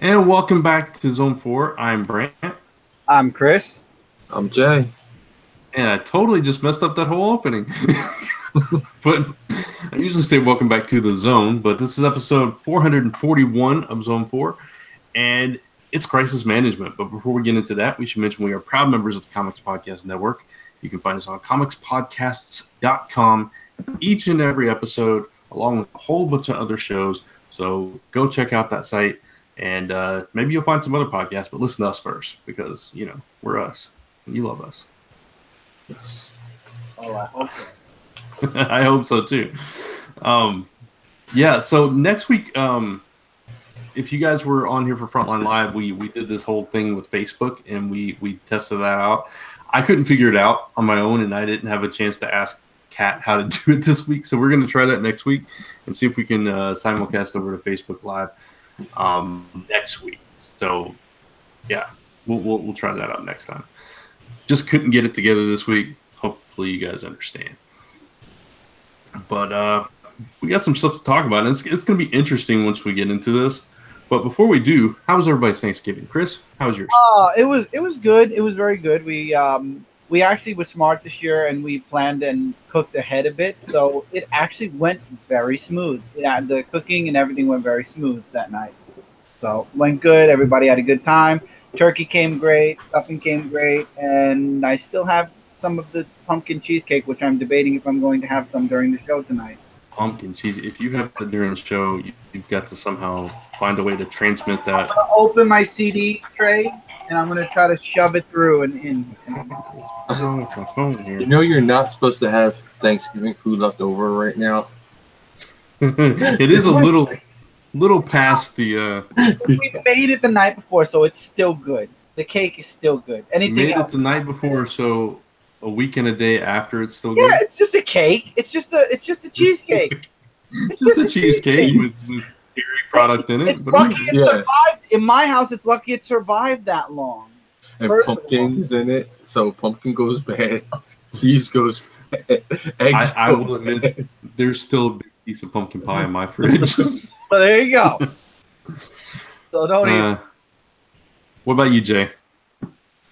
And welcome back to Zone 4. I'm Brant. I'm Chris. I'm Jay. And I totally just messed up that whole opening. But I usually say welcome back to the Zone, but this is episode 441 of Zone 4. And it's crisis management. But before we get into that, we should mention we are proud members of the Comics Podcast Network. You can find us on comicspodcasts.com each and every episode, along with a whole bunch of other shows. So go check out that site. And maybe you'll find some other podcasts, but listen to us first because, you know, we're us. And you love us. Yes. Oh, I hope so. I hope so, too. Yeah, so next week, if you guys were on here for Frontline Live, we did this whole thing with Facebook, and we tested that out. I couldn't figure it out on my own, and I didn't have a chance to ask Kat how to do it this week. So we're going to try that next week and see if we can simulcast over to Facebook Live next week. So yeah, we'll try that out next time. Just couldn't get it together this week. Hopefully you guys understand. But we got some stuff to talk about, and it's going to be interesting once we get into this. But before we do, how was everybody's Thanksgiving? Chris, how was yours? It was good. It was very good. We actually were smart this year, and we planned and cooked ahead a bit, so it actually went very smooth. Yeah, the cooking and everything went very smooth that night. So went good. Everybody had a good time. Turkey came great. Stuffing came great, and I still have some of the pumpkin cheesecake, which I'm debating if I'm going to have some during the show tonight. Pumpkin cheese. If you have it during the show, you've got to somehow find a way to transmit that. I'm going to open my CD tray, and I'm going to try to shove it through and in. What's wrong with my phone here? You know you're not supposed to have Thanksgiving food left over right now. It is a little past the. We made it the night before, so it's still good. The cake is still good. Anything Made else? it the night before, so a week and a day after it's still good. Yeah, it's just a cake. It's just a cheesecake. It's just a cheesecake with dairy product in it. It's lucky it survived. In my house, it's lucky it survived that long. And pumpkins in it, so pumpkin goes bad, cheese goes bad, eggs I will admit, there's still a big piece of pumpkin pie in my fridge. So there you go. So don't eat. What about you, Jay?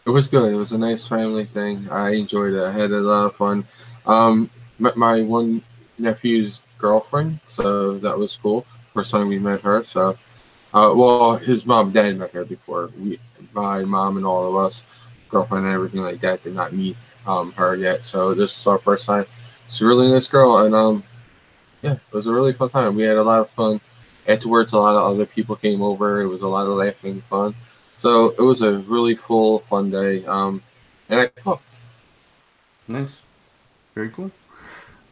It was good. It was a nice family thing. I enjoyed it. I had a lot of fun. Met my one nephew's girlfriend, so that was cool. First time we met her. So, well, his mom and dad met her before. My mom and all of us, girlfriend and everything like that, did not meet her yet. So this is our first time. She's a really nice girl, and yeah, it was a really fun time. We had a lot of fun. Afterwards, a lot of other people came over. It was a lot of laughing and fun. So it was a really full, fun day, and I cooked. Nice. Very cool.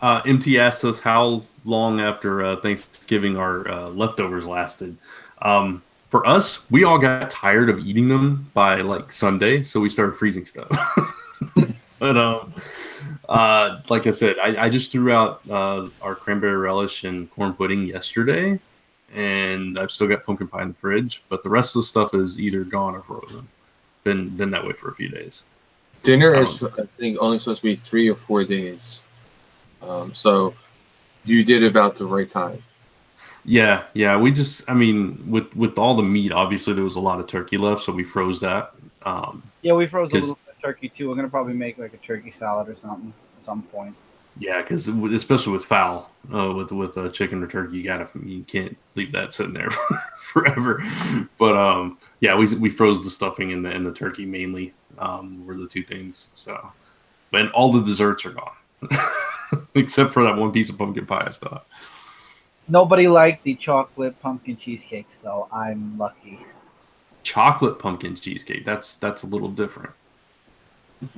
MT asked us how long after Thanksgiving our leftovers lasted. For us, we all got tired of eating them by like Sunday, so we started freezing stuff. But like I said, I just threw out our cranberry relish and corn pudding yesterday. And I've still got pumpkin pie in the fridge, but the rest of the stuff is either gone or frozen. Been that way for a few days. Dinner is, I think, only supposed to be 3 or 4 days. So you did about the right time. Yeah. We just, I mean, with all the meat, obviously there was a lot of turkey left, so we froze that. Yeah, we froze a little bit of turkey too. We're gonna probably make like a turkey salad or something at some point. Yeah, because especially with fowl, with chicken or turkey, you can't leave that sitting there forever. But yeah, we froze the stuffing and the turkey mainly were the two things. So, but all the desserts are gone except for that one piece of pumpkin pie I still have. Nobody liked the chocolate pumpkin cheesecake, so I'm lucky. Chocolate pumpkin cheesecake. That's a little different.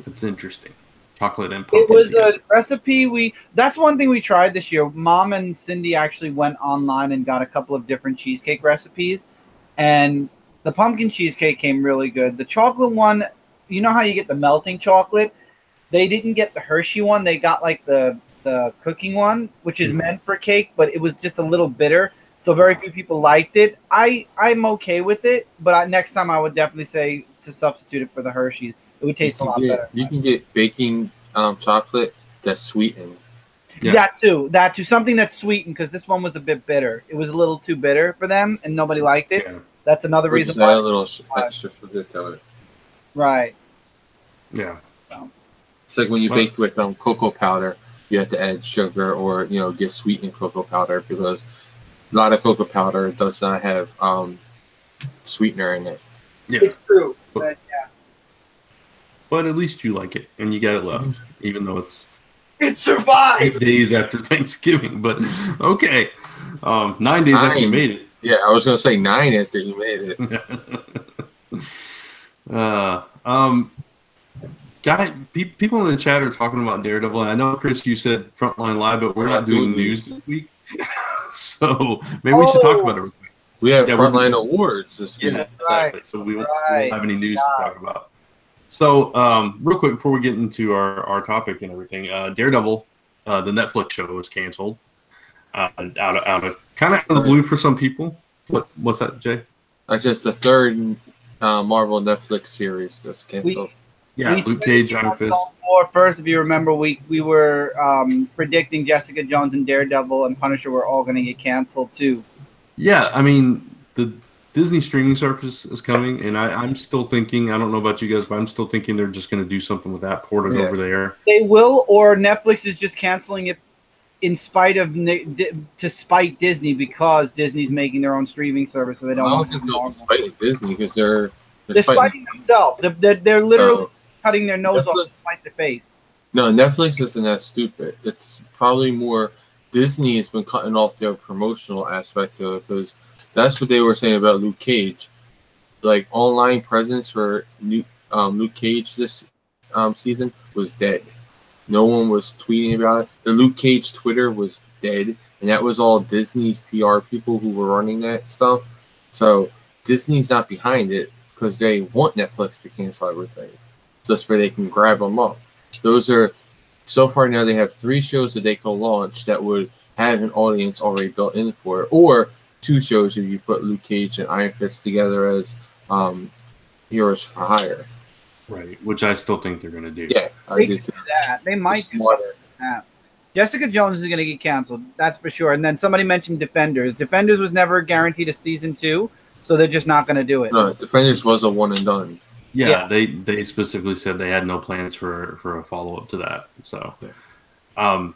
It's interesting. Chocolate and pumpkin. It was a recipe that's one thing we tried this year. Mom and Cindy actually went online and got a couple of different cheesecake recipes, and the pumpkin cheesecake came really good. The chocolate one, you know how you get the melting chocolate? They didn't get the Hershey one. They got like the cooking one, which is meant for cake, but it was just a little bitter. So very few people liked it. I'm okay with it, but next time I would definitely say to substitute it for the Hershey's. It would taste a lot better. You can get baking chocolate that's sweetened. Yeah. That too. Something that's sweetened, because this one was a bit bitter. It was a little too bitter for them, and nobody liked it. Yeah. That's another Or reason just add why. a little extra sugar to it. Right. Yeah. It's like when you bake with cocoa powder, you have to add sugar or get sweetened cocoa powder because a lot of cocoa powder does not have sweetener in it. Yeah. It's true. But at least you like it and you got it left, even though it's It survived 8 days after Thanksgiving. But okay, 9 days after you made it. Yeah, I was gonna say 9 after you made it. People in the chat are talking about Daredevil, and I know, Chris, you said Frontline Live, but we're not doing news this week. So maybe we should talk about it. We have Frontline Awards this week. Yeah, exactly. So we won't have any news to talk about. So real quick, before we get into our topic and everything, Daredevil, the Netflix show, was canceled out of kind of out of the blue for some people. What's that, Jay? That's just the third Marvel Netflix series that's canceled. Luke Cage, Iron Fist. First, if you remember, we were predicting Jessica Jones and Daredevil and Punisher were all going to get canceled too. Yeah, I mean, the Disney streaming service is coming, and I'm still thinking, I don't know about you guys, but I'm still thinking they're just going to do something with that, port it over there. They will, or Netflix is just canceling it in spite of to spite Disney because Disney's making their own streaming service, so they don't. I don't think they'll spite Disney because they're spiting themselves. They're literally cutting their nose off to spite the face. No, Netflix isn't that stupid. It's probably more Disney has been cutting off their promotional aspect of it because that's what they were saying about Luke Cage. Like, online presence for Luke Cage this season was dead. No one was tweeting about it. The Luke Cage Twitter was dead, and that was all Disney PR people who were running that stuff. So Disney's not behind it because they want Netflix to cancel everything, just where they can grab them up. Those are, so far now, they have 3 shows that they can launch that would have an audience already built in for it, or 2 shows if you put Luke Cage and Iron Fist together as Heroes for Hire. Right, which I still think they're going to do. Yeah, they could do that. They might do that. Jessica Jones is going to get canceled, that's for sure. And then somebody mentioned Defenders. Defenders was never guaranteed a season 2, so they're just not going to do it. No, Defenders was a one and done. Yeah, they specifically said they had no plans for a follow-up to that. So, so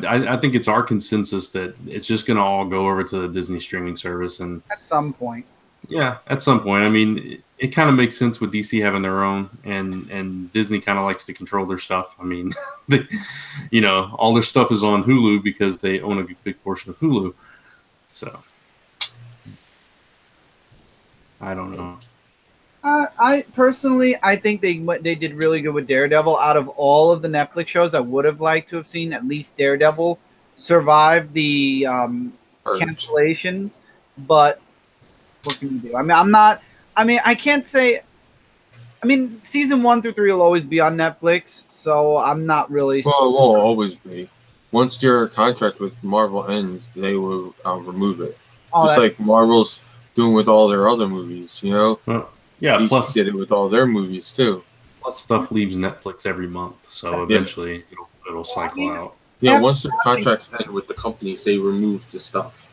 I think it's our consensus that it's just going to all go over to the Disney streaming service. And at some point. Yeah, at some point. I mean, it kind of makes sense with DC having their own, and Disney kind of likes to control their stuff. I mean, all their stuff is on Hulu because they own a big portion of Hulu. So, I don't know. I personally think they did really good with Daredevil. Out of all of the Netflix shows, I would have liked to have seen at least Daredevil survive the cancellations. But what can you do? I can't say. I mean, season 1 through 3 will always be on Netflix, so I'm not really. Well, it won't always be. Once their contract with Marvel ends, they will remove it. Just like Marvel's doing with all their other movies, Yeah, DC plus did it with all their movies too. Plus, stuff leaves Netflix every month, so eventually it'll cycle out. Yeah, once their contracts end with the companies, they remove the stuff.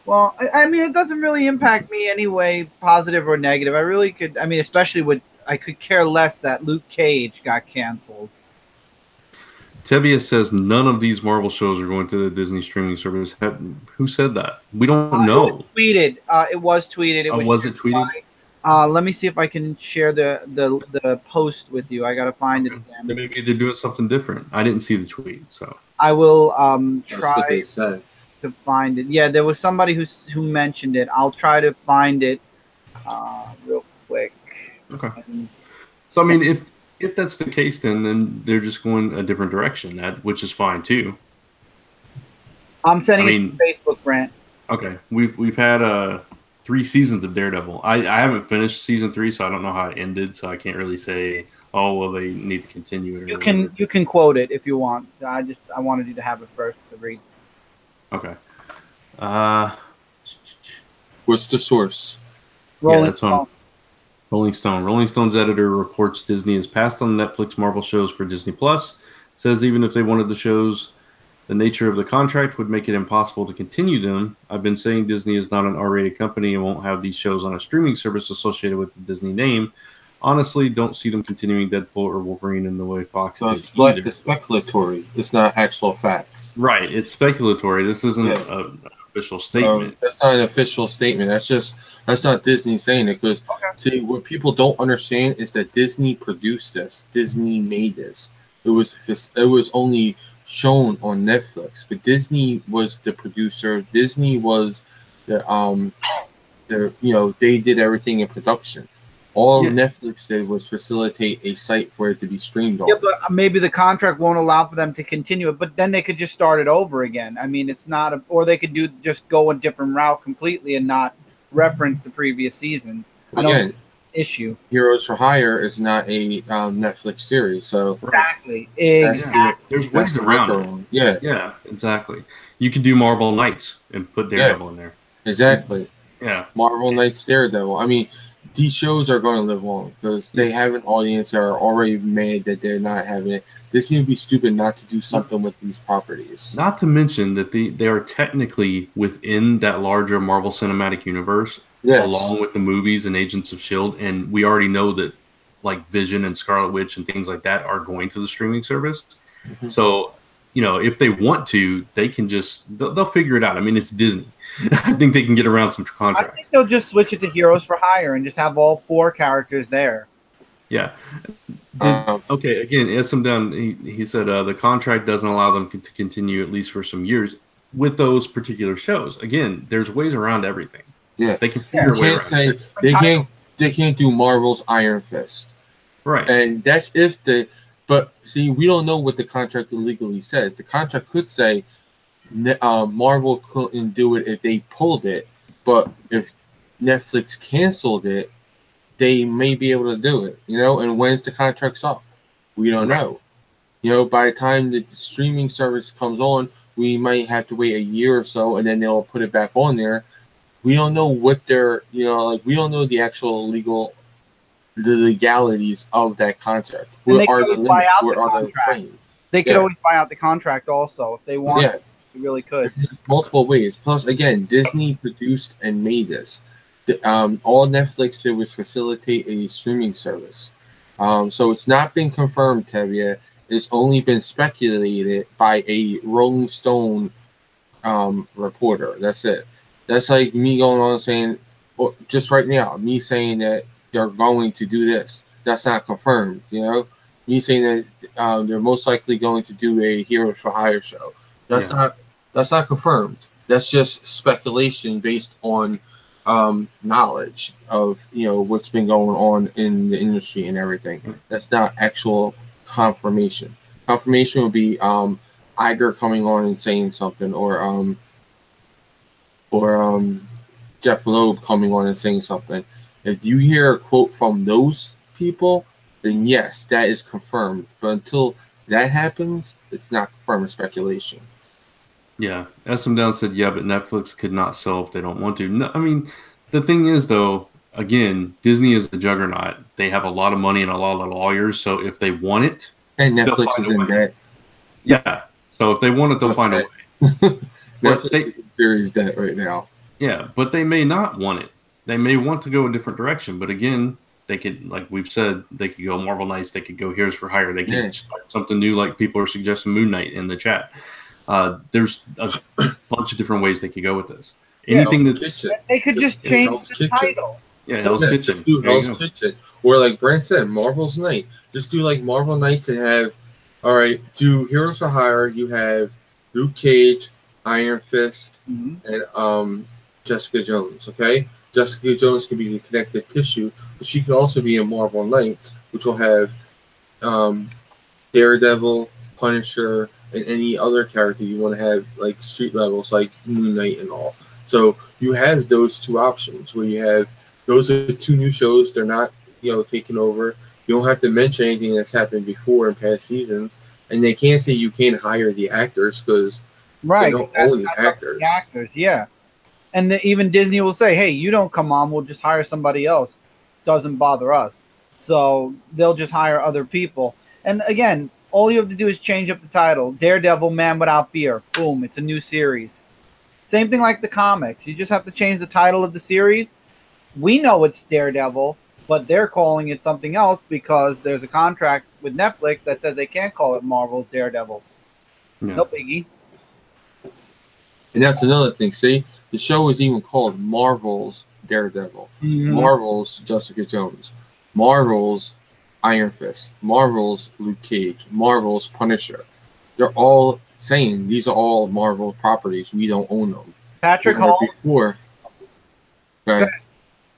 Well, I mean, it doesn't really impact me anyway, positive or negative. I really could. I mean, especially I could care less that Luke Cage got canceled. Tevia says none of these Marvel shows are going to the Disney streaming service. Who said that? We don't know. It was tweeted. Was it tweeted? Let me see if I can share the post with you. I gotta find it again. Maybe they're doing something different. I didn't see the tweet, so I will try what they said. to find it. Yeah, there was somebody who mentioned it. I'll try to find it real quick. Okay. So I mean, if that's the case, then they're just going a different direction, which is fine too. I'm sending it to Facebook, Brent. Okay, we've had 3 seasons of Daredevil. I haven't finished season 3, so I don't know how it ended. So I can't really say, oh well, they need to continue it. You can quote it if you want. I wanted you to have it first to read. Okay. What's the source? Rolling Stone. Rolling Stone. Rolling Stone's editor reports Disney has passed on Netflix Marvel shows for Disney Plus. Says even if they wanted the shows, The nature of the contract would make it impossible to continue them. I've been saying Disney is not an R-rated company and won't have these shows on a streaming service associated with the Disney name. Honestly, don't see them continuing Deadpool or Wolverine in the way Fox So did either. it's speculatory. It's not actual facts. Right, it's speculatory. This isn't an official statement. So that's not an official statement. That's not Disney saying it. Because see, what people don't understand is that Disney produced this. Disney made this. It was only shown on Netflix, but Disney was the producer. Disney was the they did everything in production. All Netflix did was facilitate a site for it to be streamed on. Yeah, but maybe the contract won't allow for them to continue it, but then they could just start it over again. I mean, it's not, or they could just go a different route completely and not reference the previous seasons. Again, issue. Heroes for Hire is not a Netflix series, so exactly. There's ways around it. Yeah, exactly. You could do Marvel Knights and put Daredevil in there. Exactly. Yeah, Marvel Knights, Daredevil. I mean, these shows are going to live on because they have an audience that are already mad that they're not having it. This would be stupid not to do something with these properties. Not to mention that they are technically within that larger Marvel Cinematic Universe, along with the movies and Agents of S.H.I.E.L.D., and we already know that like Vision and Scarlet Witch and things like that are going to the streaming service. Mm-hmm. So, if they want to, they can they'll figure it out. I mean, it's Disney. I think they can get around some contracts. I think they'll just switch it to Heroes for Hire and just have all 4 characters there. Yeah. Okay, again, SM Down, he said the contract doesn't allow them to continue at least for some years with those particular shows. Again, there's ways around everything. Yeah. They can figure a way around it. They can't do Marvel's Iron Fist. Right. And that's but see, we don't know what the contract legally says. The contract could say Marvel couldn't do it if they pulled it, but if Netflix canceled it, they may be able to do it, and when's the contract's up? We don't know. By the time the streaming service comes on, we might have to wait a year or so, and then they'll put it back on there. We don't know what they're, we don't know the actual the legalities of that contract. What are the limits? What are the frames? They could always buy out the contract also if they want. Yeah. They really could. There's multiple ways. Plus, again, Disney produced and made this. All Netflix did was facilitate a streaming service. So it's not been confirmed, Tevye. It's only been speculated by a Rolling Stone reporter. That's it. That's like me going on saying, just right now, me saying that they're going to do this. That's not confirmed, Me saying that they're most likely going to do a Heroes for Hire show. That's not confirmed. That's just speculation based on knowledge of what's been going on in the industry and everything. That's not actual confirmation. Confirmation would be Iger coming on and saying something, or Jeff Loeb coming on and saying something. If you hear a quote from those people, then yes, that is confirmed. But until that happens, it's not confirmed. It's speculation. Yeah, SM Down said, yeah, but Netflix could not sell if they don't want to. No, I mean, the thing is, though, again, Disney is the juggernaut. They have a lot of money and a lot of lawyers, so if they want it... And Netflix is in debt. Yeah, so if they want it, they'll find a way. Netflix is in serious debt right now. Yeah, but they may not want it. They may want to go a different direction, but again, they could, like we've said, they could go Marvel Knights, they could go Heroes for Hire, they could start something new, like people are suggesting Moon Knight in the chat. There's a bunch of different ways they could go with this. Anything that's they could just change the title. Yeah, Hell's Kitchen. Just do Hell's Kitchen, or like Brent said, Marvel's Night. Just do like Marvel Nights and have, all right, do Heroes for Hire. You have Luke Cage, Iron Fist, and Jessica Jones. Okay, Jessica Jones can be the connective tissue, but she can also be in Marvel Knights, which will have Daredevil, Punisher, and any other character you want to have, like street levels, like Moon Knight and all. So you have those two options where you have, those are 2 new shows. They're not, taking over. You don't have to mention anything that's happened before in past seasons. And they can't say you can't hire the actors because they don't own the actors. Yeah. And even Disney will say, hey, you don't come on, we'll just hire somebody else. Doesn't bother us. So they'll just hire other people. And again, all you have to do is change up the title. Daredevil, Man Without Fear. Boom, it's a new series. Same thing like the comics. You just have to change the title of the series. We know it's Daredevil, but they're calling it something else because there's a contract with Netflix that says they can't call it Marvel's Daredevil. Yeah. No biggie. And that's another thing. See, the show is even called Marvel's Daredevil, Marvel's Jessica Jones, Marvel's Iron Fist, Marvel's Luke Cage, Marvel's Punisher. They're all saying these are all Marvel properties. We don't own them. Patrick Holmes. Before.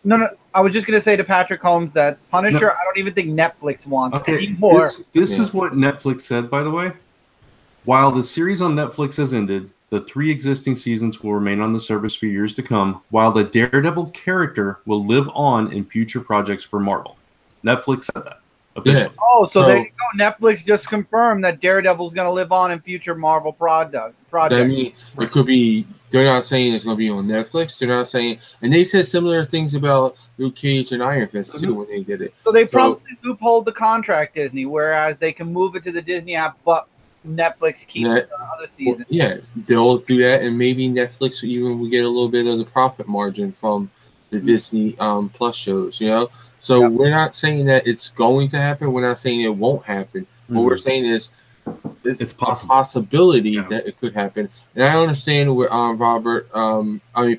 No. I was just going to say to Patrick Holmes that Punisher, I don't even think Netflix wants anymore. This is what Netflix said, by the way. While the series on Netflix has ended, the 3 existing seasons will remain on the service for years to come, while the Daredevil character will live on in future projects for Marvel. Netflix said that. Officially. Yeah. Oh, so there you go. Netflix just confirmed that Daredevil's going to live on in future Marvel projects. I mean, it could be. They're not saying it's going to be on Netflix. They're not saying, and they said similar things about Luke Cage and Iron Fist too when they did it. So they promptly loopholed the contract, Disney, whereas they can move it to the Disney app, but Netflix keeps the other season. Well, yeah, they'll do that, and maybe Netflix even will get a little bit of the profit margin from the Disney Plus shows. You know, so we're not saying that it's going to happen. We're not saying it won't happen. What we're saying is it's a possibility that it could happen. And I understand what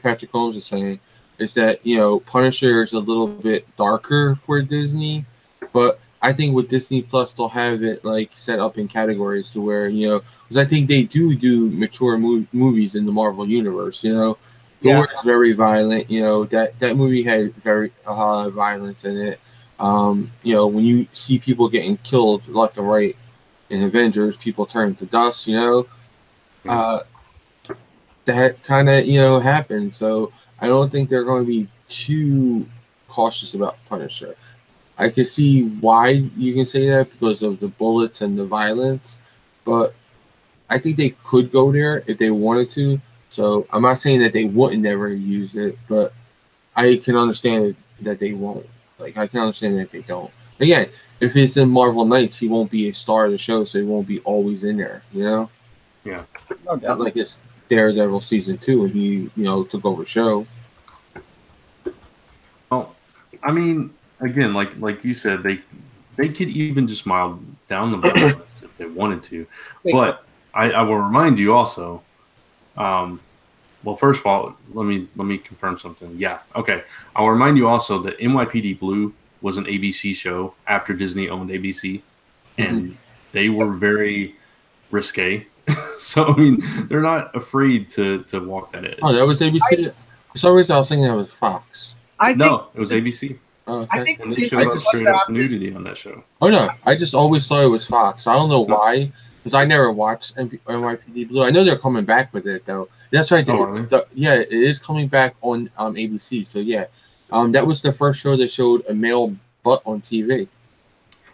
Patrick Holmes is saying is that, you know, Punisher is a little bit darker for Disney, but I think with Disney Plus they'll have it like set up in categories to where, you know, because I think they do mature movies in the Marvel universe. You know, Thor is very violent. You know, that movie had very violence in it. You know, when you see people getting killed left and right in Avengers, people turn to dust, you know, that kind of, you know, happens. So I don't think they're going to be too cautious about Punisher. I can see why you can say that because of the bullets and the violence, but I think they could go there if they wanted to. So I'm not saying that they wouldn't never use it, but I can understand that they won't. Like, I can understand that they don't. Again, if it's in Marvel Knights, he won't be a star of the show, so he won't be always in there, you know? Yeah. Not like it's Daredevil season 2 and he, you know, took over the show. Well, I mean, again, like you said, they could even just mild down the violence if they wanted to. But I will remind you also, well, first of all, let me confirm something. Yeah, okay. I'll remind you also that NYPD Blue was an ABC show after Disney owned ABC, and they were very risque. So I mean, they're not afraid to walk that edge. Oh, that was ABC. For some reason, I was thinking that was Fox. It was ABC. Oh, okay. I think and they showed straight up nudity on that show. Oh no, I just always thought it was Fox. I don't know why, because I never watched NYPD Blue. I know they're coming back with it though. That's right. Yeah, it is coming back on ABC. So yeah, that was the first show that showed a male butt on TV.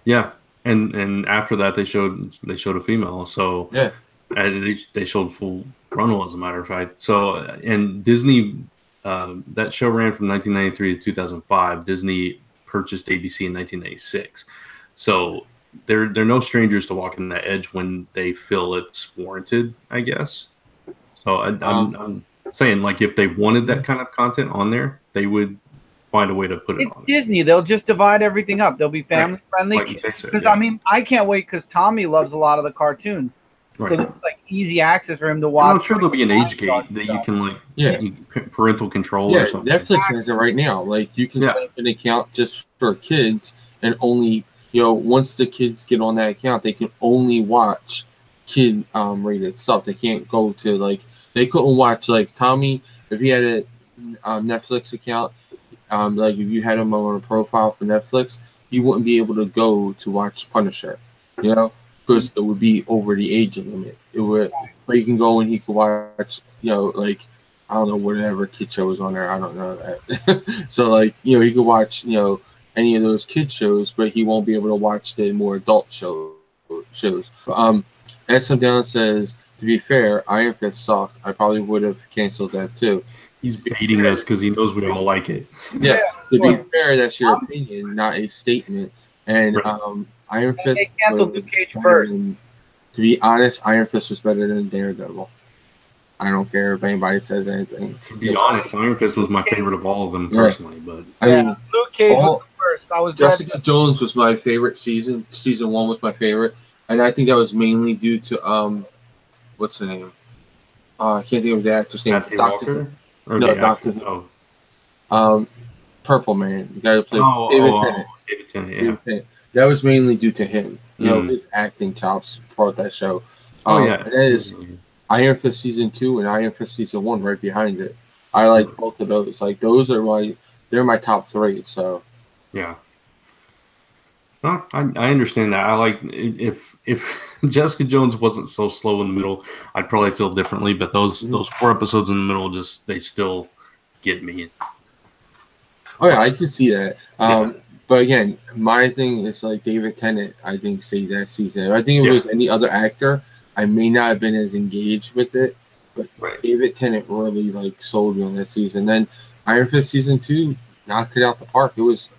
Yeah, and after that they showed a female. So yeah, and they showed full frontal, as a matter of fact. So and Disney, that show ran from 1993 to 2005. Disney purchased ABC in 1996. So they're no strangers to walking that edge when they feel it's warranted, I guess. So I'm saying, like, if they wanted that kind of content on there, they would find a way to put it on. Disney, they'll just divide everything up. They'll be family friendly. Because I mean, I can't wait because Tommy loves a lot of the cartoons. Right. So there's like easy access for him to watch. I'm sure there'll be an age gate that you can parental control or something. Netflix has it right now. Like, you can set up an account just for kids, and only, you know, once the kids get on that account, they can only watch kid rated stuff. They can't go to, like, they couldn't watch, like, Tommy, if he had a Netflix account, like if you had him on a profile for Netflix, he wouldn't be able to go to watch Punisher, you know, because it would be over the age limit. It would, but he can go and he could watch, you know, like, I don't know, whatever kid show is on there. I don't know that. So, like, you know, he could watch, you know, any of those kid shows, but he won't be able to watch the more adult shows. SM Down says, to be fair, Iron Fist sucked. I probably would have canceled that too. He's baiting us because he knows we all like it. Yeah, to be fair, that's your opinion, not a statement. And Iron They Fist canceled was Luke Cage better first. to be honest, Iron Fist was better than Daredevil. I don't care if anybody says anything. To be honest, Iron Fist was my favorite of all of them personally. But I mean, Luke Cage was first. I was Jessica Jones was my favorite season. Season 1 was my favorite, and I think that was mainly due to what's the name? I can't think of the actor's name. Matthew Walker? Doctor. Purple Man, the guy who played David Tennant. David Tennant, yeah. That was mainly due to him. You know, his acting chops brought that show. And that is Iron Fist season 2 and Iron Fist season 1 right behind it. I like both of those. Like those are they're my top 3. So yeah. Well, I understand that. I like if Jessica Jones wasn't so slow in the middle, I'd probably feel differently. But those 4 episodes in the middle they still get me. Oh yeah, I can see that. But again, my thing is like David Tennant. I think saved that season. I think if it was any other actor, I may not have been as engaged with it. But David Tennant really like sold me on that season. Then Iron Fist season 2 knocked it out the park. It was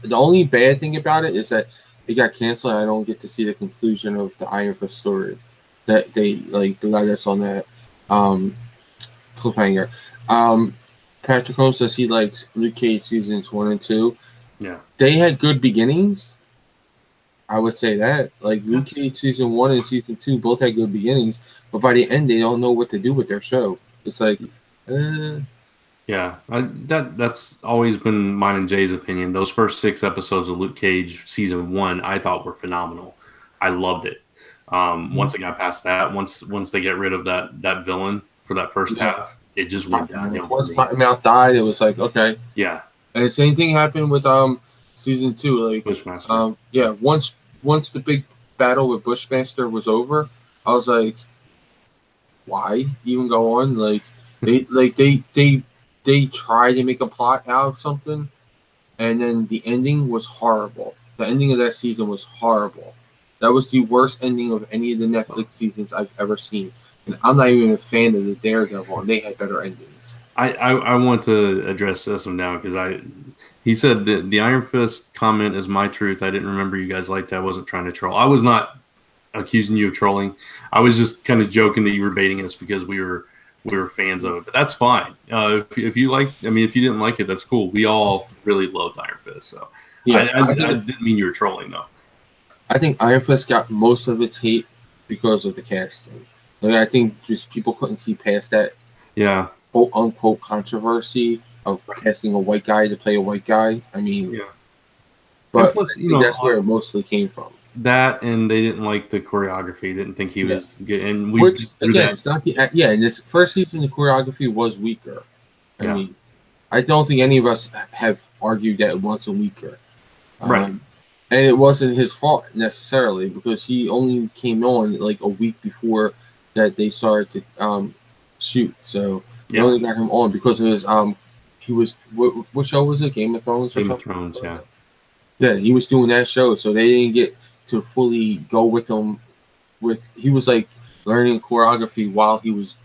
the only bad thing about it is that it got canceled. And I don't get to see the conclusion of the Iron Fist story that they like the guy that's on that cliffhanger. Patrick Holmes says he likes Luke Cage seasons 1 and 2. Yeah, they had good beginnings. I would say that like Luke Cage season 1 and season 2 both had good beginnings, but by the end they don't know what to do with their show. It's like, yeah, that's always been mine and Jay's opinion. Those first 6 episodes of Luke Cage season 1, I thought were phenomenal. I loved it. Once it got past that, once they get rid of that villain for that first half, it just went downhill. Once Cottonmouth died, it was like, okay. Yeah. And the same thing happened with season 2. Like Bushmaster. Once the big battle with Bushmaster was over, I was like, why even go on? Like they tried to make a plot out of something, and then the ending was horrible. The ending of that season was horrible. That was the worst ending of any of the Netflix seasons I've ever seen. And I'm not even a fan of the Daredevil, and they had better endings. I want to address this one now because he said that the Iron Fist comment is my truth. I didn't remember you guys liked it. I wasn't trying to troll. I was not accusing you of trolling. I was just kind of joking that you were baiting us because we were fans of it. But that's fine. If you didn't like it, that's cool. We all really loved Iron Fist. So yeah, I didn't mean you were trolling though. I think Iron Fist got most of its hate because of the casting. Like, I think just people couldn't see past that, quote unquote controversy of casting a white guy to play a white guy. I mean, but plus, I think that's where it mostly came from. That, and they didn't like the choreography. Didn't think he was good. And it's not in this first season the choreography was weaker. I mean, I don't think any of us have argued that it wasn't weaker. And it wasn't his fault necessarily because he only came on like a week before that they started to shoot. So they only got him on because of his he was what show was it? Game of Thrones or something? Game of Thrones, yeah. Yeah, he was doing that show, so they didn't get to fully go with him. He was like learning choreography while he was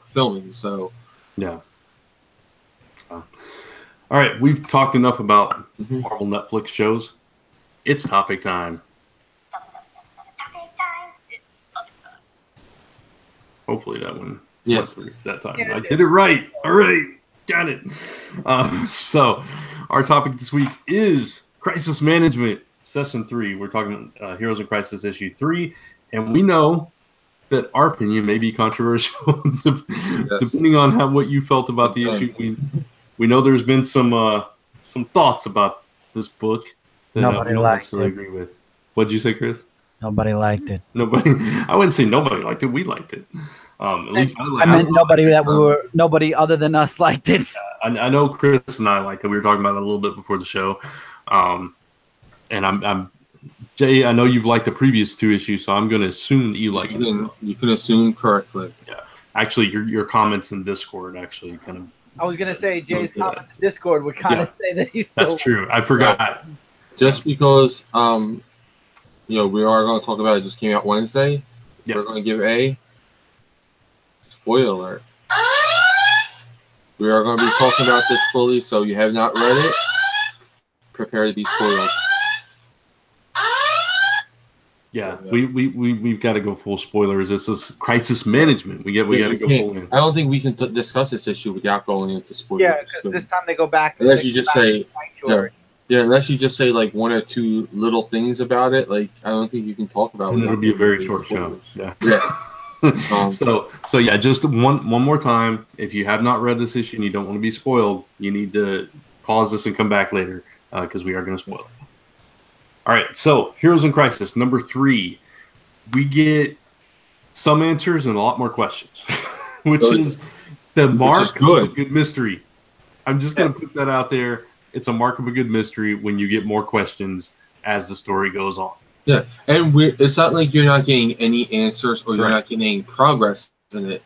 filming. So yeah. All right, we've talked enough about Marvel Netflix shows. It's topic time. Hopefully that one. Yes. That time. I did it right. All right. Got it. So our topic this week is Crisis Management, Session 3. We're talking Heroes in Crisis Issue 3. And we know that our opinion may be controversial depending on what you felt about the issue. We know there's been some thoughts about this book that nobody we don't liked necessarily agree with. What did you say, Chris? Nobody liked it. Nobody. I wouldn't say nobody liked it. We liked it. At least I meant nobody other than us liked it. I know Chris and I liked it. We were talking about it a little bit before the show. And I'm Jay. I know you've liked the previous 2 issues, so I'm going to assume that you like it. You can assume correctly. Yeah. Actually, your comments in Discord actually kind of. I was going to say Jay's comments in Discord would kind of say that he's still. That's true. I forgot. Just because we are going to talk about it. Just came out Wednesday. Yep. We're going to give a spoiler alert. We are going to be talking about this fully, so you have not read it. Prepare to be spoiled. Yeah, So, we've got to go full spoilers. This is crisis management. We got to go full in. I don't think we can discuss this issue without going into spoilers. Yeah, because this time they go back. Unless you just say, Sanctuary. yeah, unless you just say like one or two little things about it, like I don't think you can talk about. And it it'll be a very short show. Yeah. So yeah, just one more time. If you have not read this issue and you don't want to be spoiled, you need to pause this and come back later because we are going to spoil it. All right, so Heroes in Crisis number 3. We get some answers and a lot more questions, which is the mark of a good mystery. I'm just going to put that out there. It's a mark of a good mystery when you get more questions as the story goes on. Yeah, and it's not like you're not getting any answers or you're not getting progress in it.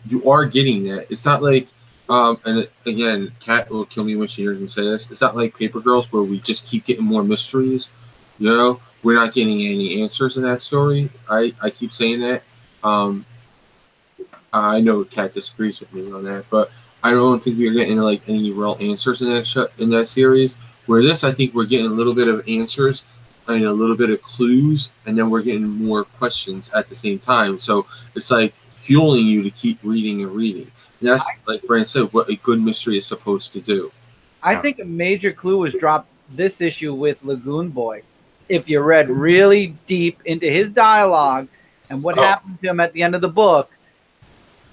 You are getting that. It's not like, and again, Kat will kill me when she hears me say this. It's not like Paper Girls where we just keep getting more mysteries. You know, we're not getting any answers in that story. I keep saying that. I know Kat disagrees with me on that, but I don't think we're getting like any real answers in that series. Where this, I think we're getting a little bit of answers and a little bit of clues, and then we're getting more questions at the same time. So it's like fueling you to keep reading and reading. And that's, like Brandon said, what a good mystery is supposed to do. I think a major clue was dropped this issue with Lagoon Boy. If you read really deep into his dialogue and what happened to him at the end of the book,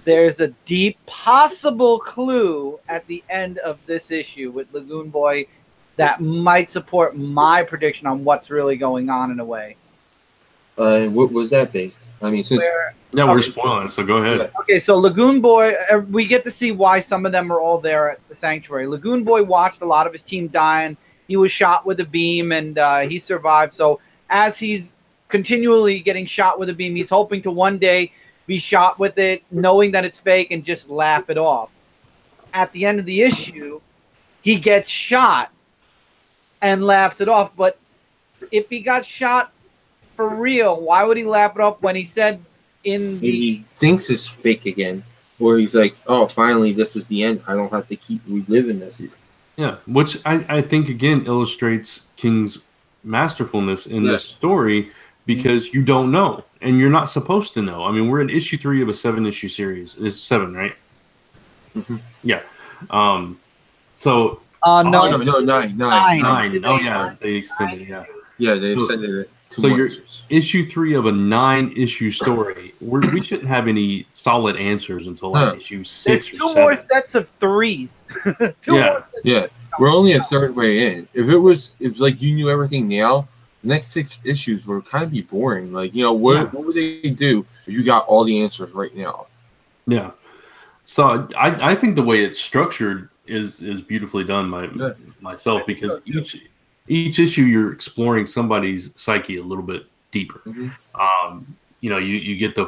there's a deep possible clue at the end of this issue with Lagoon Boy that might support my prediction on what's really going on in a way. What was that be? I mean, since we're spoiling, so go ahead. Okay, so Lagoon Boy, we get to see why some of them are all there at the Sanctuary. Lagoon Boy watched a lot of his team dying. He was shot with a beam, and he survived. So as he's continually getting shot with a beam, he's hoping to one day be shot with it, knowing that it's fake, and just laugh it off. At the end of the issue, he gets shot and laughs it off. But if he got shot for real, why would he laugh it off when he said he thinks it's fake again? Or he's like, oh, finally, this is the end. I don't have to keep reliving this. Yeah, which I think, again, illustrates King's masterfulness in this story because you don't know, and you're not supposed to know. I mean, we're in issue 3 of a 7-issue series. It's 7, right? Mm-hmm. Yeah. So... no, 9. Oh, yeah, they extended it, Yeah, they extended it. So you're issue 3 of a 9-issue story. We shouldn't have any solid answers until like issue 6 There's or 2 7. more sets of 3s. Yeah, we're only a third way in. If it was like you knew everything now, the next 6 issues would kind of be boring. Like, you know, what would they do if you got all the answers right now? Yeah. So I think the way it's structured is beautifully done by myself because each issue you're exploring somebody's psyche a little bit deeper. You know, you get the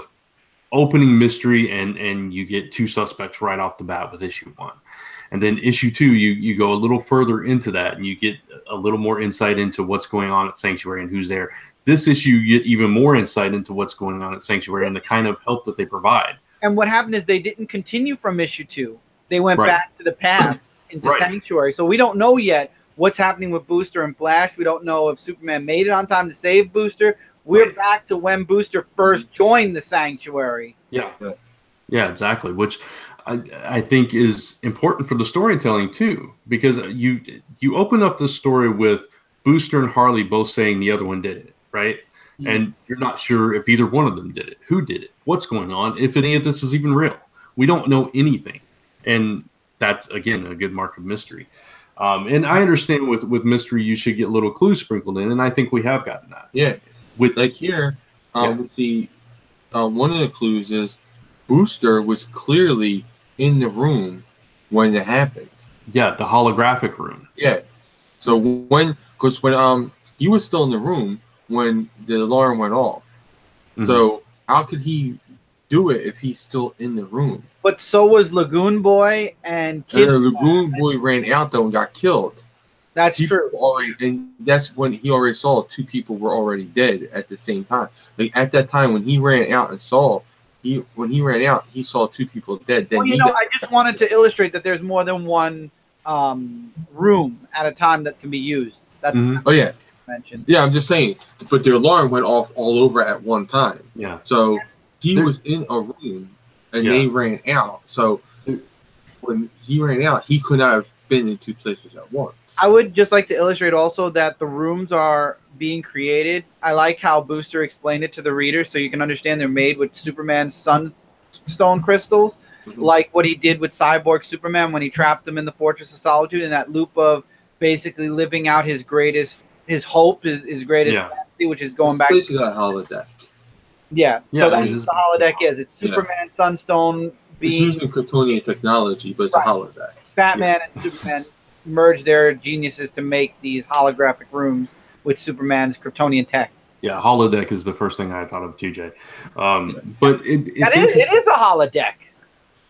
opening mystery and you get 2 suspects right off the bat with issue 1. And then issue 2, you go a little further into that and you get a little more insight into what's going on at Sanctuary and who's there. This issue, you get even more insight into what's going on at Sanctuary and the kind of help that they provide. And what happened is they didn't continue from issue 2. They went back to the past into Sanctuary. So we don't know yet what's happening with Booster and Flash. We don't know if Superman made it on time to save Booster. We're back to when Booster first joined the Sanctuary. Yeah, exactly. Which I think is important for the storytelling too, because you open up the story with Booster and Harley both saying the other one did it, right? Mm-hmm. And you're not sure if either one of them did it, who did it, what's going on, if any of this is even real. We don't know anything, and that's again a good mark of mystery. And I understand with mystery you should get little clues sprinkled in, and I think we have gotten that. Yeah, with like here, with the one of the clues is Booster was clearly in the room when it happened. Yeah, the holographic room. Yeah. So when he was still in the room when the alarm went off. Mm-hmm. So how could he do it if he's still in the room? But so was Lagoon Boy and Kid. Lagoon Boy ran out though and got killed. That's true. And that's when he already saw 2 people were already dead at the same time. Like at that time when he ran out and saw. When he ran out, he saw 2 people dead. Then I just wanted to illustrate that there's more than one room at a time that can be used. That's Oh yeah, mentioned. Yeah, I'm just saying. But their alarm went off all over at one time. Yeah. So he was in a room, and they ran out. So when he ran out, he could not have been in two places at once. I would just like to illustrate also that the rooms are being created. I like how Booster explained it to the reader so you can understand they're made with Superman's sunstone crystals, like what he did with Cyborg Superman when he trapped him in the Fortress of Solitude in that loop of basically living out his greatest, his hope, his greatest fantasy, which is going back. Basically a holodeck. Yeah. So that's what the holodeck is. It's Superman, Sunstone. It's using Kryptonian technology, but it's a holodeck. Batman and Superman merge their geniuses to make these holographic rooms with Superman's Kryptonian tech. Yeah, holodeck is the first thing I thought of too, Jay. But it is a holodeck.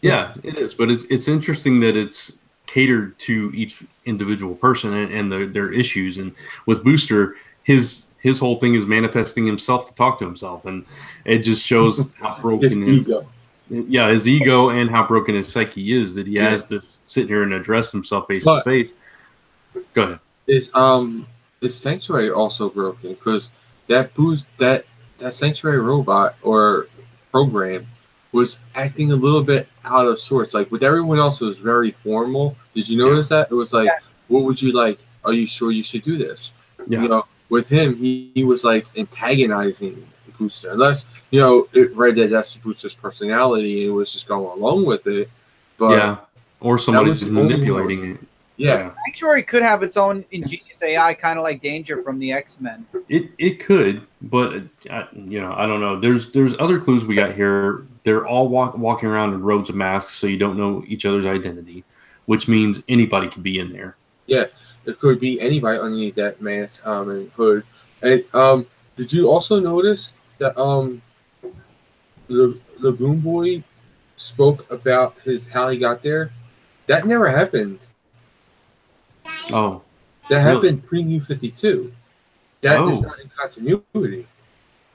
Yeah, it is. But it's interesting that it's catered to each individual person and their issues. And with Booster, his whole thing is manifesting himself to talk to himself, and it just shows how broken his ego. Yeah, his ego and how broken his psyche is that he has to sit here and address himself face to face. Go ahead. Is Sanctuary also broken? Because that Sanctuary robot or program was acting a little bit out of sorts. Like with everyone else, it was very formal. Did you notice that? It was like, what would you like? Are you sure you should do this? Yeah. You know, with him, he was like antagonizing Booster, unless it read that that's Booster's personality and it was just going along with it. But or somebody's manipulating it. Yeah, Sanctuary could have its own ingenious AI, kind of like Danger from the X-Men. It could, but I don't know. There's other clues we got here. They're all walking around in robes of masks, so you don't know each other's identity, which means anybody could be in there. Yeah, it could be anybody underneath that mask and hood. And did you also notice that Lagoon Boy spoke about how he got there? That never happened. Oh, that happened pre-New 52. That is not in continuity.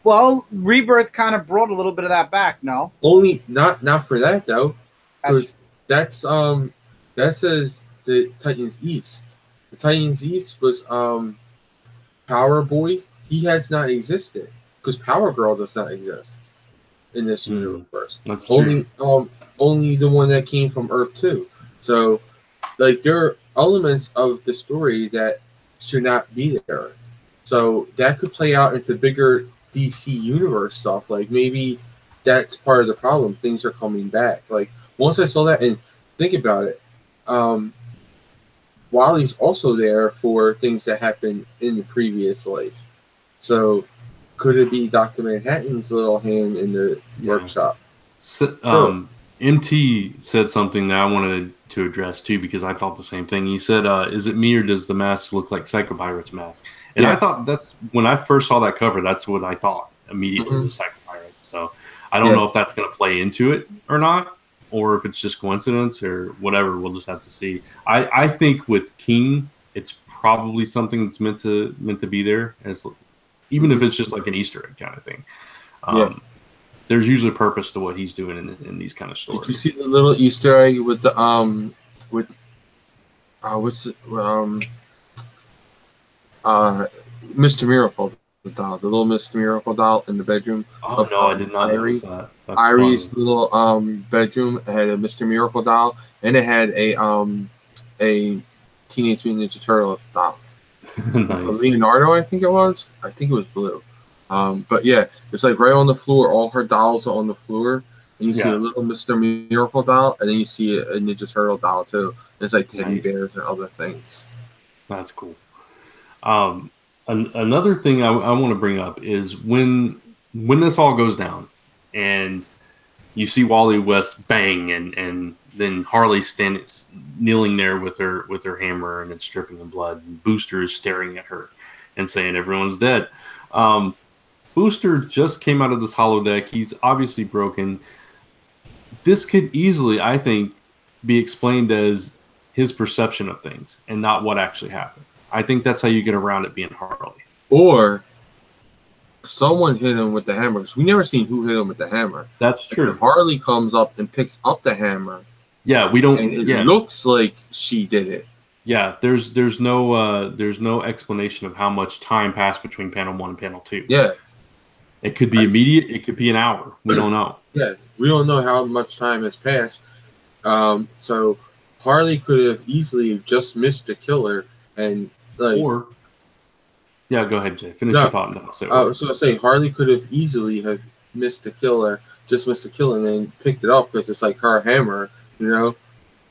Well, Rebirth kind of brought a little bit of that back. No, only not for that though, because that says the Titans East. The Titans East was Power Boy. He has not existed because Power Girl does not exist in this universe. Only the one that came from Earth 2. So, like, there are elements of the story that should not be there. So that could play out into bigger DC universe stuff. Like maybe that's part of the problem. Things are coming back. Like once I saw that, and think about it, Wally's also there for things that happened in the previous life. So could it be Dr. Manhattan's little hand in the workshop? So, MT said something that I wanted to address too, because I thought the same thing. He said, is it me or does the mask look like Psycho Pirate's mask? And I thought that's when I first saw that cover, that's what I thought immediately was Psycho Pirate. So I don't know if that's going to play into it or not, or if it's just coincidence or whatever. We'll just have to see. I think with King, it's probably something that's meant to be there, as even if it's just like an Easter egg kind of thing. There's usually purpose to what he's doing in these kind of stories. Did you see the little Easter egg with the Mr. Miracle doll, the little Mr. Miracle doll in the bedroom? Oh no, I did not notice that. Irie's little bedroom had a Mr. Miracle doll, and it had a Teenage Mutant Ninja Turtle doll. Nice. So Leonardo, I think it was blue. But yeah, it's like right on the floor. All her dolls are on the floor, and you see a little Mr. Miracle doll, and then you see a Ninja Turtle doll too. There's like teddy bears and other things. That's cool. Another thing I want to bring up is when this all goes down, and you see Wally West bang, and then Harley kneeling there with her hammer, and it's dripping in blood. And Booster is staring at her and saying everyone's dead. Booster just came out of this holodeck. He's obviously broken. This could easily, I think, be explained as his perception of things and not what actually happened. I think that's how you get around it being Harley. Or someone hit him with the hammer. Because we never seen who hit him with the hammer. That's true. And Harley comes up and picks up the hammer. Yeah, we don't. And it looks like she did it. Yeah, there's no explanation of how much time passed between panel 1 and panel 2. Yeah. It could be immediate. It could be an hour. We don't know. Yeah, we don't know how much time has passed. So Harley could have easily just missed the killer and yeah, go ahead, Jay. Finish no, your thought. And then so I say Harley could have easily have missed the killer, and then picked it up because it's like her hammer, you know.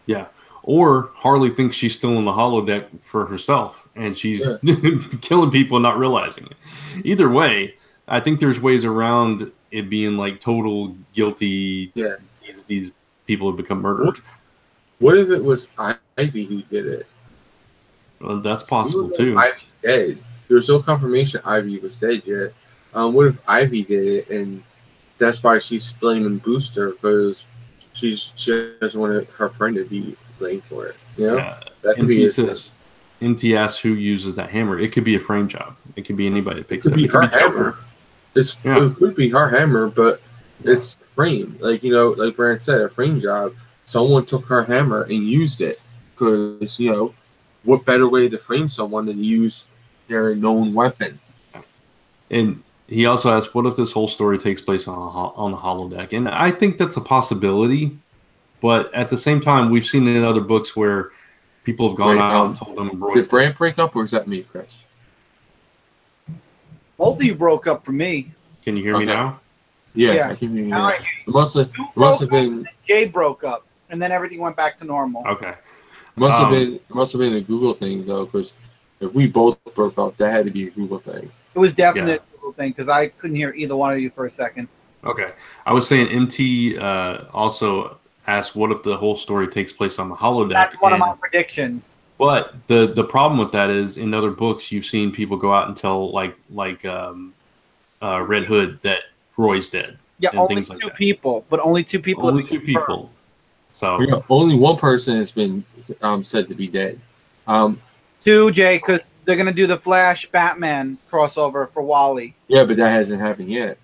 Yeah. Or Harley thinks she's still in the holodeck for herself, and she's killing people and not realizing it. Either way, I think there's ways around it being like total guilty. Yeah. These people have become murdered. What if it was Ivy who did it? Well, that's possible too. Ivy's dead. There's no confirmation Ivy was dead yet. What if Ivy did it, and that's why she's blaming Booster because she doesn't want her friend to be blamed for it. You know, that could be. MT asks who uses that hammer. It could be a frame job. It could be anybody that picks it up. It could be her hammer. It could be her hammer, but it's frame. Like, you know, like Brad said, a frame job. Someone took her hammer and used it because, you know, what better way to frame someone than to use their known weapon? And he also asked, what if this whole story takes place on the holodeck? And I think that's a possibility, but at the same time, we've seen it in other books where people have gone out and told them. Did Brand break up, or is that me, Chris? Both of you broke up for me. Can you hear me now? Yeah, I can hear you now. It must have been. Jay broke up, and then everything went back to normal. Okay. Must have been a Google thing though, because if we both broke up, that had to be a Google thing. It was definitely a Google thing because I couldn't hear either one of you for a second. Okay, I was saying MT also asked, what if the whole story takes place on the holodeck? That's one of my predictions. But the problem with that is, in other books, you've seen people go out and tell like Red Hood that Roy's dead. Yeah, and only things two like that. people, but only two people. Only two people. So only one person has been said to be dead. Two, Jay, because they're gonna do the Flash Batman crossover for Wally. Yeah, but that hasn't happened yet.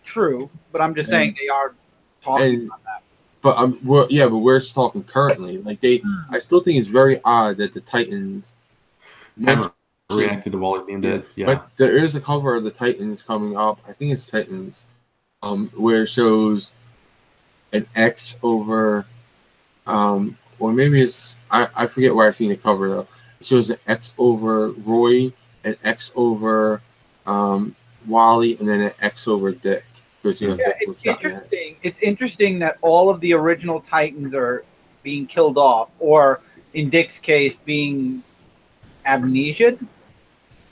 True, but I'm just saying they are talking about that. But we're talking currently. Like I still think it's very odd that the Titans haven't reacted to Wally being dead. Yeah, but there is a cover of the Titans coming up. I think it's Titans, where it shows an X over, or maybe it's I forget where I seen the cover though. It shows an X over Roy, an X over Wally, and then an X over Dick. It's interesting. It's interesting that all of the original Titans are being killed off, or in Dick's case, being amnesiaed.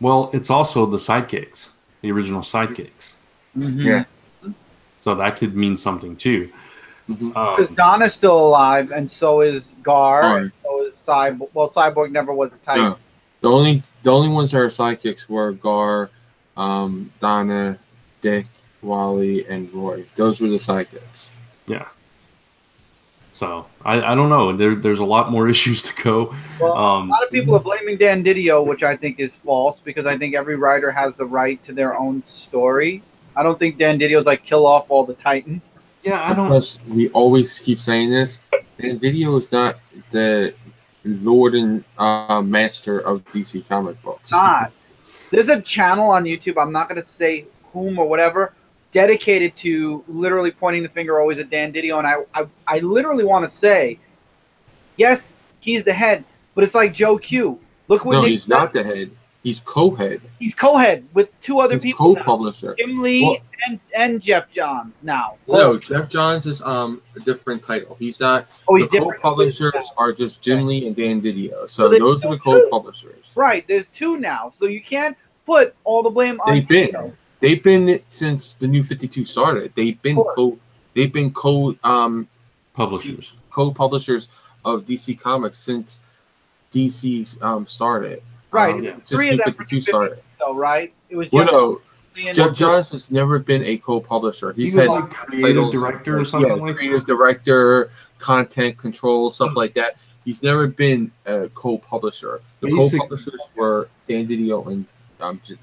Well, it's also the sidekicks, the original sidekicks. Mm-hmm. Yeah. So that could mean something too. Because Donna's still alive, and so is Gar, and so is Cyborg. Well, Cyborg never was a Titan. No. The only ones that are sidekicks were Gar, Donna, Dick, Wally, and Roy. Those were the sidekicks. Yeah. So I don't know. There's a lot more issues to go. Well, a lot of people are blaming Dan Didio, which I think is false, because I think every writer has the right to their own story. I don't think Dan Didio's like kill off all the Titans. Yeah, I don't. Plus, we always keep saying this. Dan Didio is not the Lord and Master of DC comic books. Not. There's a channel on YouTube. I'm not going to say whom or whatever, dedicated to literally pointing the finger always at Dan Didio, and I literally want to say, yes, he's the head, but it's like Joe Q. Look what he's not the head. He's co-head. He's co-head with two other people. Co-publisher. Jim Lee and Jeff Johns now. No, Jeff Johns is a different title. He's not. He's the co-publishers are just Jim Lee and Dan Didio. So those are the co-publishers. Right. There's two now, so you can't put all the blame on Didio. They've been since the New 52 started. They've been publishers, co-publishers of DC Comics since DC started. Right, three of them 52 started. Though, right? It was Jeff Johns has never been a co-publisher. He's had like creative director or something like that. Creative director, content control, stuff like that. He's never been a co-publisher. The co-publishers were Dan Didio and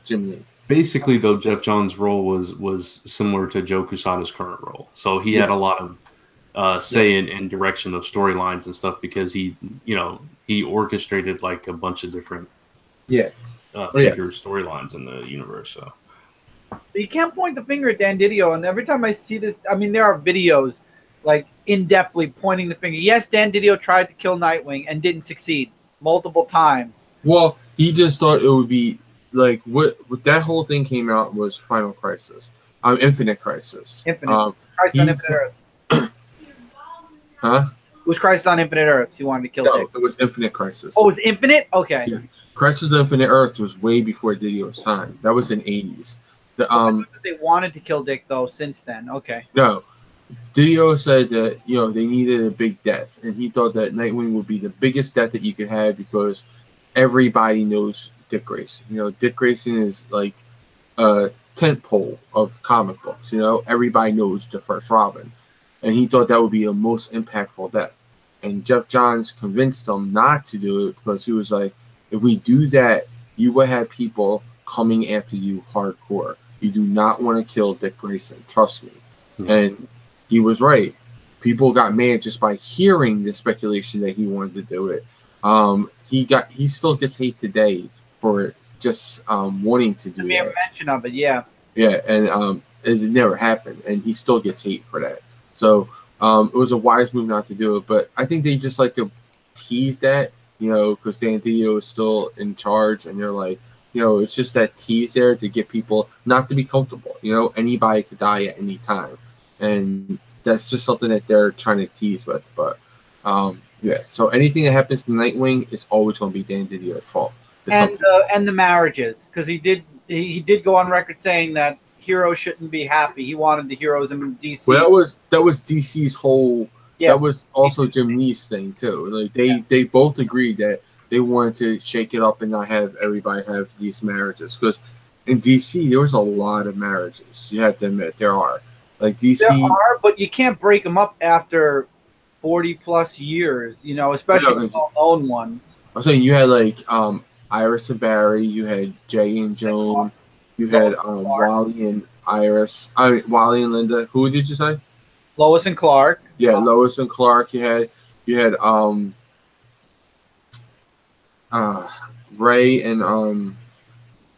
Jim Lee. Basically, though, Jeff Johns' role was similar to Joe Quesada's current role. So he had a lot of say in direction of storylines and stuff because he he orchestrated like a bunch of different bigger storylines in the universe. So you can't point the finger at Dan Didio. And every time I see this, I mean, there are videos like in-depthly pointing the finger. Yes, Dan Didio tried to kill Nightwing and didn't succeed multiple times. Well, he just thought it would be like what that whole thing came out was Final Crisis, Infinite Crisis. Crisis on Infinite Earth. Huh? It was Crisis on Infinite Earths. He wanted to kill Dick. It was Infinite Crisis. Oh, it was Infinite? Okay. Yeah. Crisis on Infinite Earth was way before Didio's time. That was in '80s. They wanted to kill Dick though. Since then, okay. No, Didio said that they needed a big death, and he thought that Nightwing would be the biggest death that you could have because everybody knows Dick Grayson. Dick Grayson is like a tentpole of comic books. Everybody knows the first Robin, and he thought that would be the most impactful death. And Jeff Johns convinced him not to do it because he was like, if we do that, you will have people coming after you hardcore. You do not want to kill Dick Grayson. Trust me. Mm-hmm. And he was right. People got mad just by hearing the speculation that he wanted to do it. He still gets hate today for just wanting to do the mere mention of it. Yeah. Yeah, and it never happened, and he still gets hate for that. So it was a wise move not to do it, but I think they just like to tease that, because Dan Didio is still in charge, and they're like, it's just that tease there to get people not to be comfortable. Anybody could die at any time, and that's just something that they're trying to tease with. But so anything that happens to Nightwing is always going to be Dan Didio's fault. And the marriages, because he did go on record saying that heroes shouldn't be happy. He wanted the heroes in DC. Well, that was DC's whole. Yeah. That was also Jim Lee's thing too. Like they both agreed that they wanted to shake it up and not have everybody have these marriages, because in DC there was a lot of marriages. You have to admit there are. Like DC, there are, but you can't break them up after 40+ years. Especially the well-known ones. I'm saying you had like Iris and Barry, you had Jay and Joan, you had Wally and Iris. Wally and Linda. Who did you say? Lois and Clark. Yeah, Lois and Clark. You had Ray and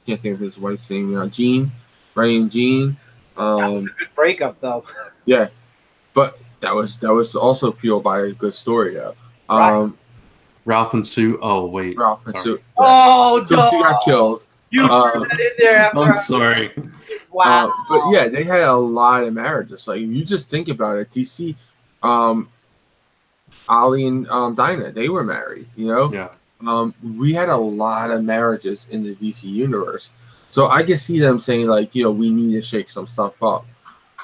can't think of his wife's name. Jean. Ray and Jean. That was a good breakup, though. Yeah, but that was also fueled by a good story, though. Right. Ralph and Sue. Oh wait, Ralph and Sue. Yeah. Oh, Sue got killed. You put that in there. I'm sorry. Wow. But yeah, they had a lot of marriages. Like you just think about it, DC, Ollie and Dinah, they were married. Yeah. We had a lot of marriages in the DC universe, so I can see them saying like, we need to shake some stuff up.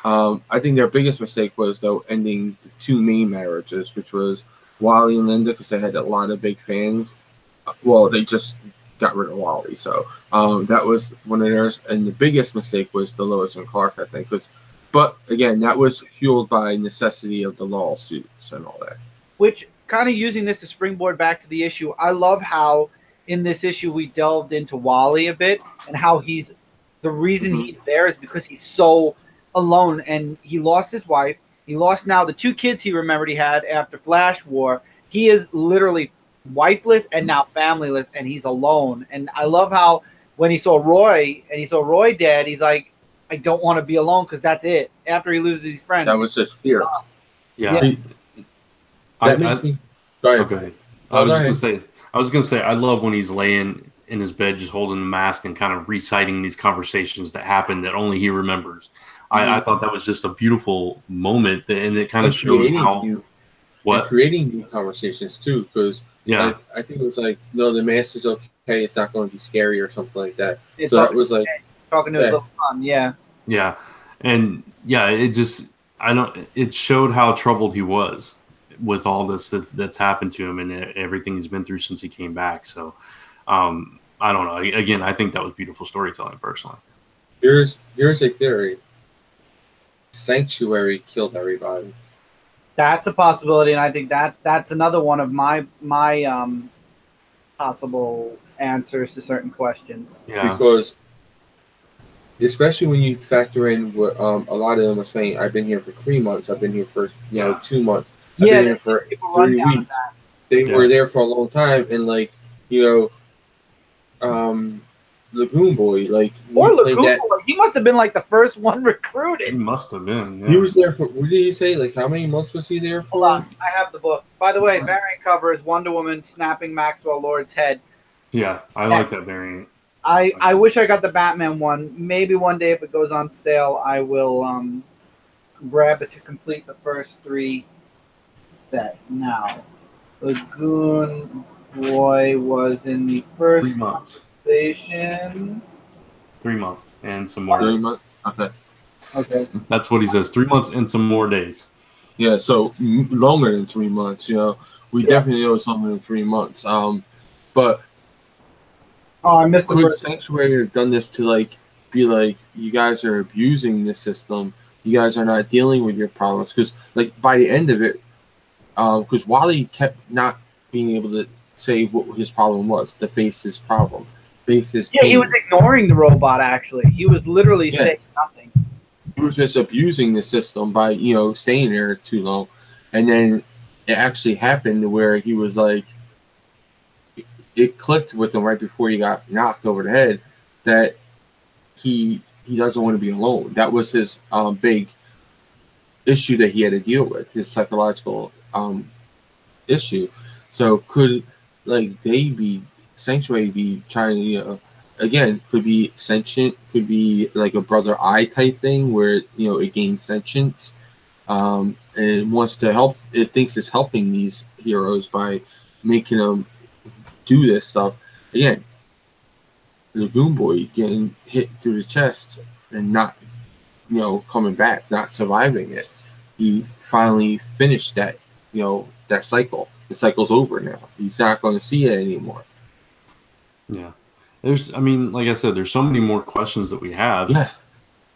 I think their biggest mistake was though ending the two main marriages, which was Wally and Linda, because they had a lot of big fans. Well, they just got rid of Wally, so that was one of theirs. And the biggest mistake was the Lois and Clark, I think, but again, that was fueled by necessity of the lawsuits and all that. Which, kind of using this to springboard back to the issue, I love how in this issue we delved into Wally a bit and how the reason he's there is because he's so alone, and he lost his wife. He lost now the 2 kids he remembered he had after Flash War. He is literally wifeless and now familyless, and he's alone. And I love how when he saw Roy dead, he's like, I don't want to be alone, because that's it. After he loses his friends. That was his fear. Yeah. That makes me. Go ahead. Okay. I was gonna say I love when he's laying in his bed just holding the mask and kind of reciting these conversations that happened that only he remembers. I thought that was just a beautiful moment, and it kind of showed how creating new conversations too, because I think it was like, no, the mask is okay, it's not going to be scary or something like that. So that was like talking to his little son, yeah, and it showed how troubled he was with all this that's happened to him and everything he's been through since he came back. So I don't know. Again, I think that was beautiful storytelling personally. Here's a theory. Sanctuary killed everybody. That's a possibility, and I think that's another one of my possible answers to certain questions. Yeah. Because especially when you factor in what a lot of them are saying, I've been here for 3 months, I've been here for 2 months, I've been here for 3 weeks. they were there for a long time, and like Lagoon Boy, like or Lagoon Boy, he must have been like the first one recruited. He must have been. Yeah. He was there for. What did he say? Like how many months was he there for? Hold on, I have the book. By the way, variant cover is Wonder Woman snapping Maxwell Lord's head. Yeah, I like that variant. I wish I got the Batman one. Maybe one day if it goes on sale, I will grab it to complete the first 3 set. Now, Lagoon Boy was in the first 3 months. Station. 3 months and some more. 3 months. Okay. That's what he says. 3 months and some more days. Yeah, so longer than 3 months. We definitely know it's longer than 3 months. But I missed the could first. Sanctuary have done this to be like, you guys are abusing the system. You guys are not dealing with your problems, because by the end of it, because Wally kept not being able to say what his problem was, to face his problem, face his pain. He was ignoring the robot. Actually, he was literally saying nothing. He was just abusing the system by staying there too long, and then it actually happened where he was like, it clicked with him right before he got knocked over the head that he doesn't want to be alone. That was his big issue that he had to deal with, his psychological issue. So could Sanctuary be trying to again, could be sentient, could be like a Brother Eye type thing where it gains sentience and it wants to help. It thinks it's helping these heroes by making them do this stuff. Again, Lagoon Boy getting hit through the chest and not coming back, not surviving it. He finally finished that that cycle. The cycle's over now. He's not going to see it anymore. Yeah. Like I said, there's so many more questions that we have. Yeah.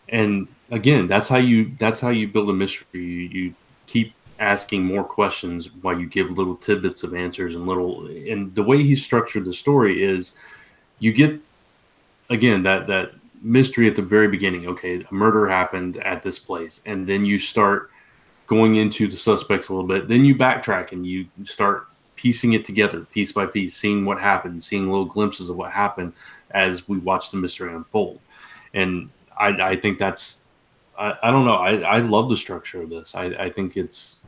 And again, that's how you build a mystery. You keep asking more questions while you give little tidbits of answers and the way he structured the story is you get, again, that mystery at the very beginning. Okay, a murder happened at this place. And then you start going into the suspects a little bit. Then you backtrack and you start piecing it together piece by piece, seeing what happened, seeing little glimpses of what happened as we watch the mystery unfold. And I think that's, I don't know. I love the structure of this. I think it's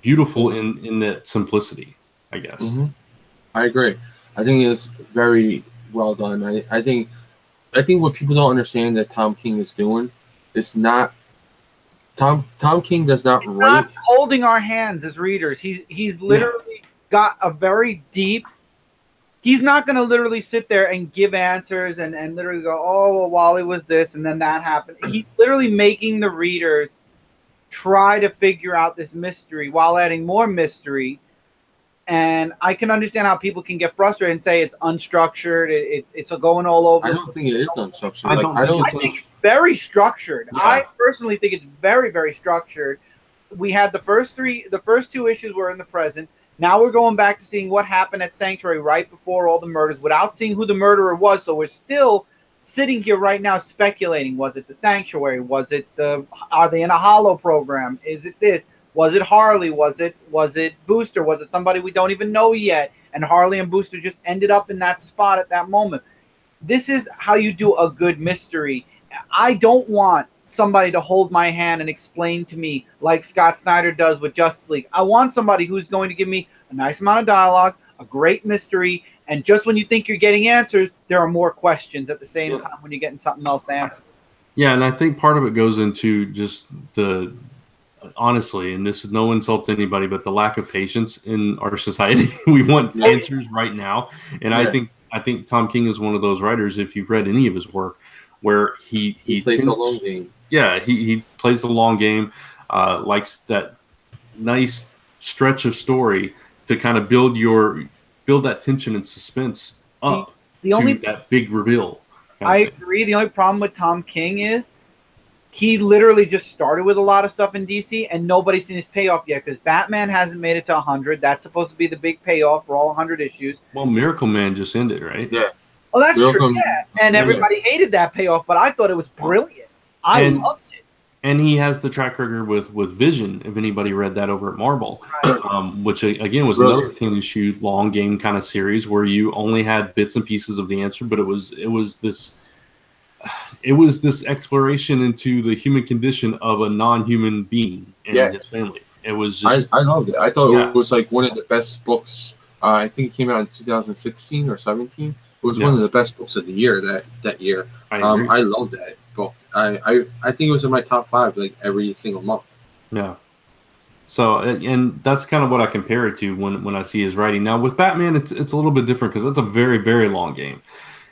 beautiful in that simplicity, I guess. Mm-hmm. I agree. I think it's very well done. I think what people don't understand that Tom King is doing is not, Tom King does not write. Not holding our hands as readers. He's literally got a very deep. He's not going to literally sit there and give answers and literally go, oh, well, Wally was this and then that happened. He's literally making the readers try to figure out this mystery while adding more mystery. And I can understand how people can get frustrated and say it's unstructured. It's going all over. I don't think it is unstructured. I think it's very structured. Yeah. I personally think it's very, very structured. We had the first 2 issues were in the present. Now we're going back to seeing what happened at Sanctuary right before all the murders without seeing who the murderer was. So we're still sitting here right now speculating. Was it the Sanctuary? Was it are they in a Hollow program? Is it this? Was it Harley? Was it Booster? Was it somebody we don't even know yet? And Harley and Booster just ended up in that spot at that moment. This is how you do a good mystery. I don't want somebody to hold my hand and explain to me like Scott Snyder does with Justice League. I want somebody who's going to give me a nice amount of dialogue, a great mystery, and just when you think you're getting answers, there are more questions at the same time when you're getting something else to answer. Yeah, and I think part of it goes into just honestly, and this is no insult to anybody, but the lack of patience in our society. We want answers right now. And I think Tom King is one of those writers, if you've read any of his work, where he plays a long game. Yeah, he plays the long game, likes that nice stretch of story to kind of build that tension and suspense up to that big reveal. I agree. The only problem with Tom King is he literally just started with a lot of stuff in DC and nobody's seen his payoff yet because Batman hasn't made it to 100. That's supposed to be the big payoff for all 100 issues. Well, Miracle Man just ended, right? Yeah. Oh, that's true. Yeah, and everybody hated that payoff, but I thought it was brilliant. I loved it. And he has the track record with Vision, if anybody read that over at Marvel, which again was another thing issue long game kind of series where you only had bits and pieces of the answer, but it was this exploration into the human condition of a non-human being and his family. It was just I loved it. I thought it was like one of the best books. I think it came out in 2016 or 17. It was one of the best books of the year that year. I loved that book. I think it was in my top 5 like every single month. Yeah. So and that's kind of what I compare it to when I see his writing. Now with Batman, it's a little bit different because it's a very, very long game.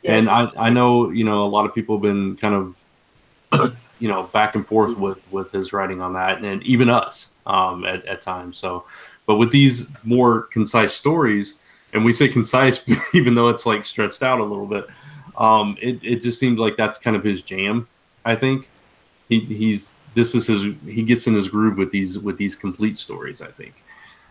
Yeah. And I know, a lot of people have been kind of, back and forth with his writing on that, and even us at times. So, but with these more concise stories, and we say concise even though it's like stretched out a little bit, it just seems like that's kind of his jam. I think he gets in his groove with these complete stories, I think.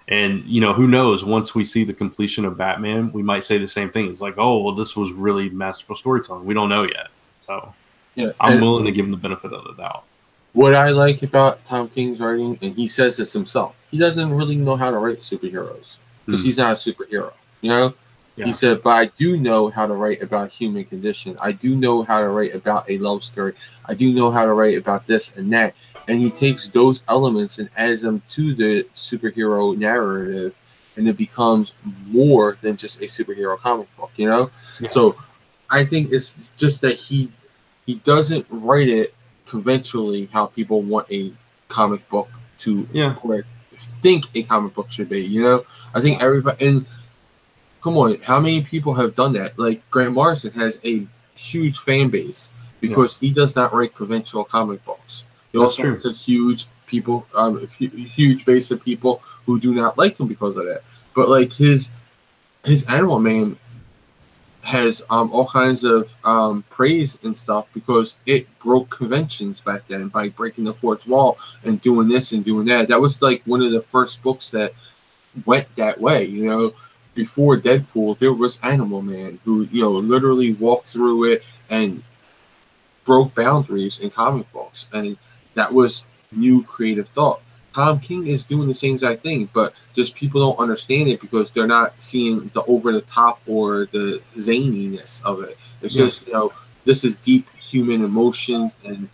And, who knows, once we see the completion of Batman, we might say the same thing. It's like, oh, well, this was really masterful storytelling. We don't know yet. So I'm willing to give him the benefit of the doubt. What I like about Tom King's writing, and he says this himself, he doesn't really know how to write superheroes because he's not a superhero, Yeah. He said, but I do know how to write about human condition. I do know how to write about a love story. I do know how to write about this and that. And he takes those elements and adds them to the superhero narrative, and it becomes more than just a superhero comic book, Yeah. So I think it's just that he doesn't write it conventionally how people want a comic book to think a comic book should be, I think everybody, and come on, how many people have done that? Like Grant Morrison has a huge fan base because he does not write conventional comic books. He also has a huge base of people who do not like him because of that. But like his Animal Man has all kinds of praise and stuff because it broke conventions back then by breaking the fourth wall and doing this and doing that. That was like one of the first books that went that way, Before Deadpool, there was Animal Man who, literally walked through it and broke boundaries in comic books. And that was new creative thought. Tom King is doing the same exact thing, but just people don't understand it because they're not seeing the over-the-top or the zaniness of it. It's just, this is deep human emotions and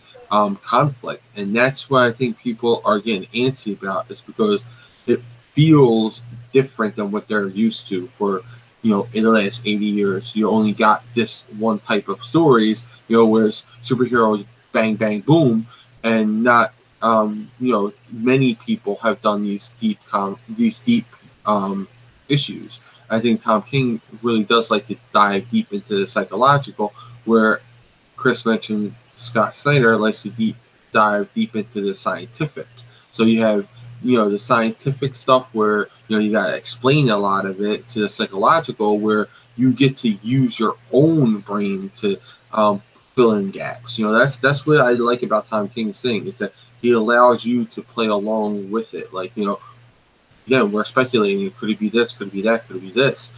conflict. And that's what I think people are getting antsy about, is because it feels different than what they're used to for, in the last 80 years. You only got this one type of stories, whereas superheroes bang, bang, boom, and not, many people have done these deep issues. I think Tom King really does like to dive deep into the psychological, where Chris mentioned Scott Snyder likes to dive deep into the scientific. So you have, the scientific stuff where, you got to explain a lot of it, to the psychological where you get to use your own brain to fill in gaps. That's what I like about Tom King's thing, is that he allows you to play along with it. Like, again, we're speculating. Could it be this? Could it be that? Could it be this?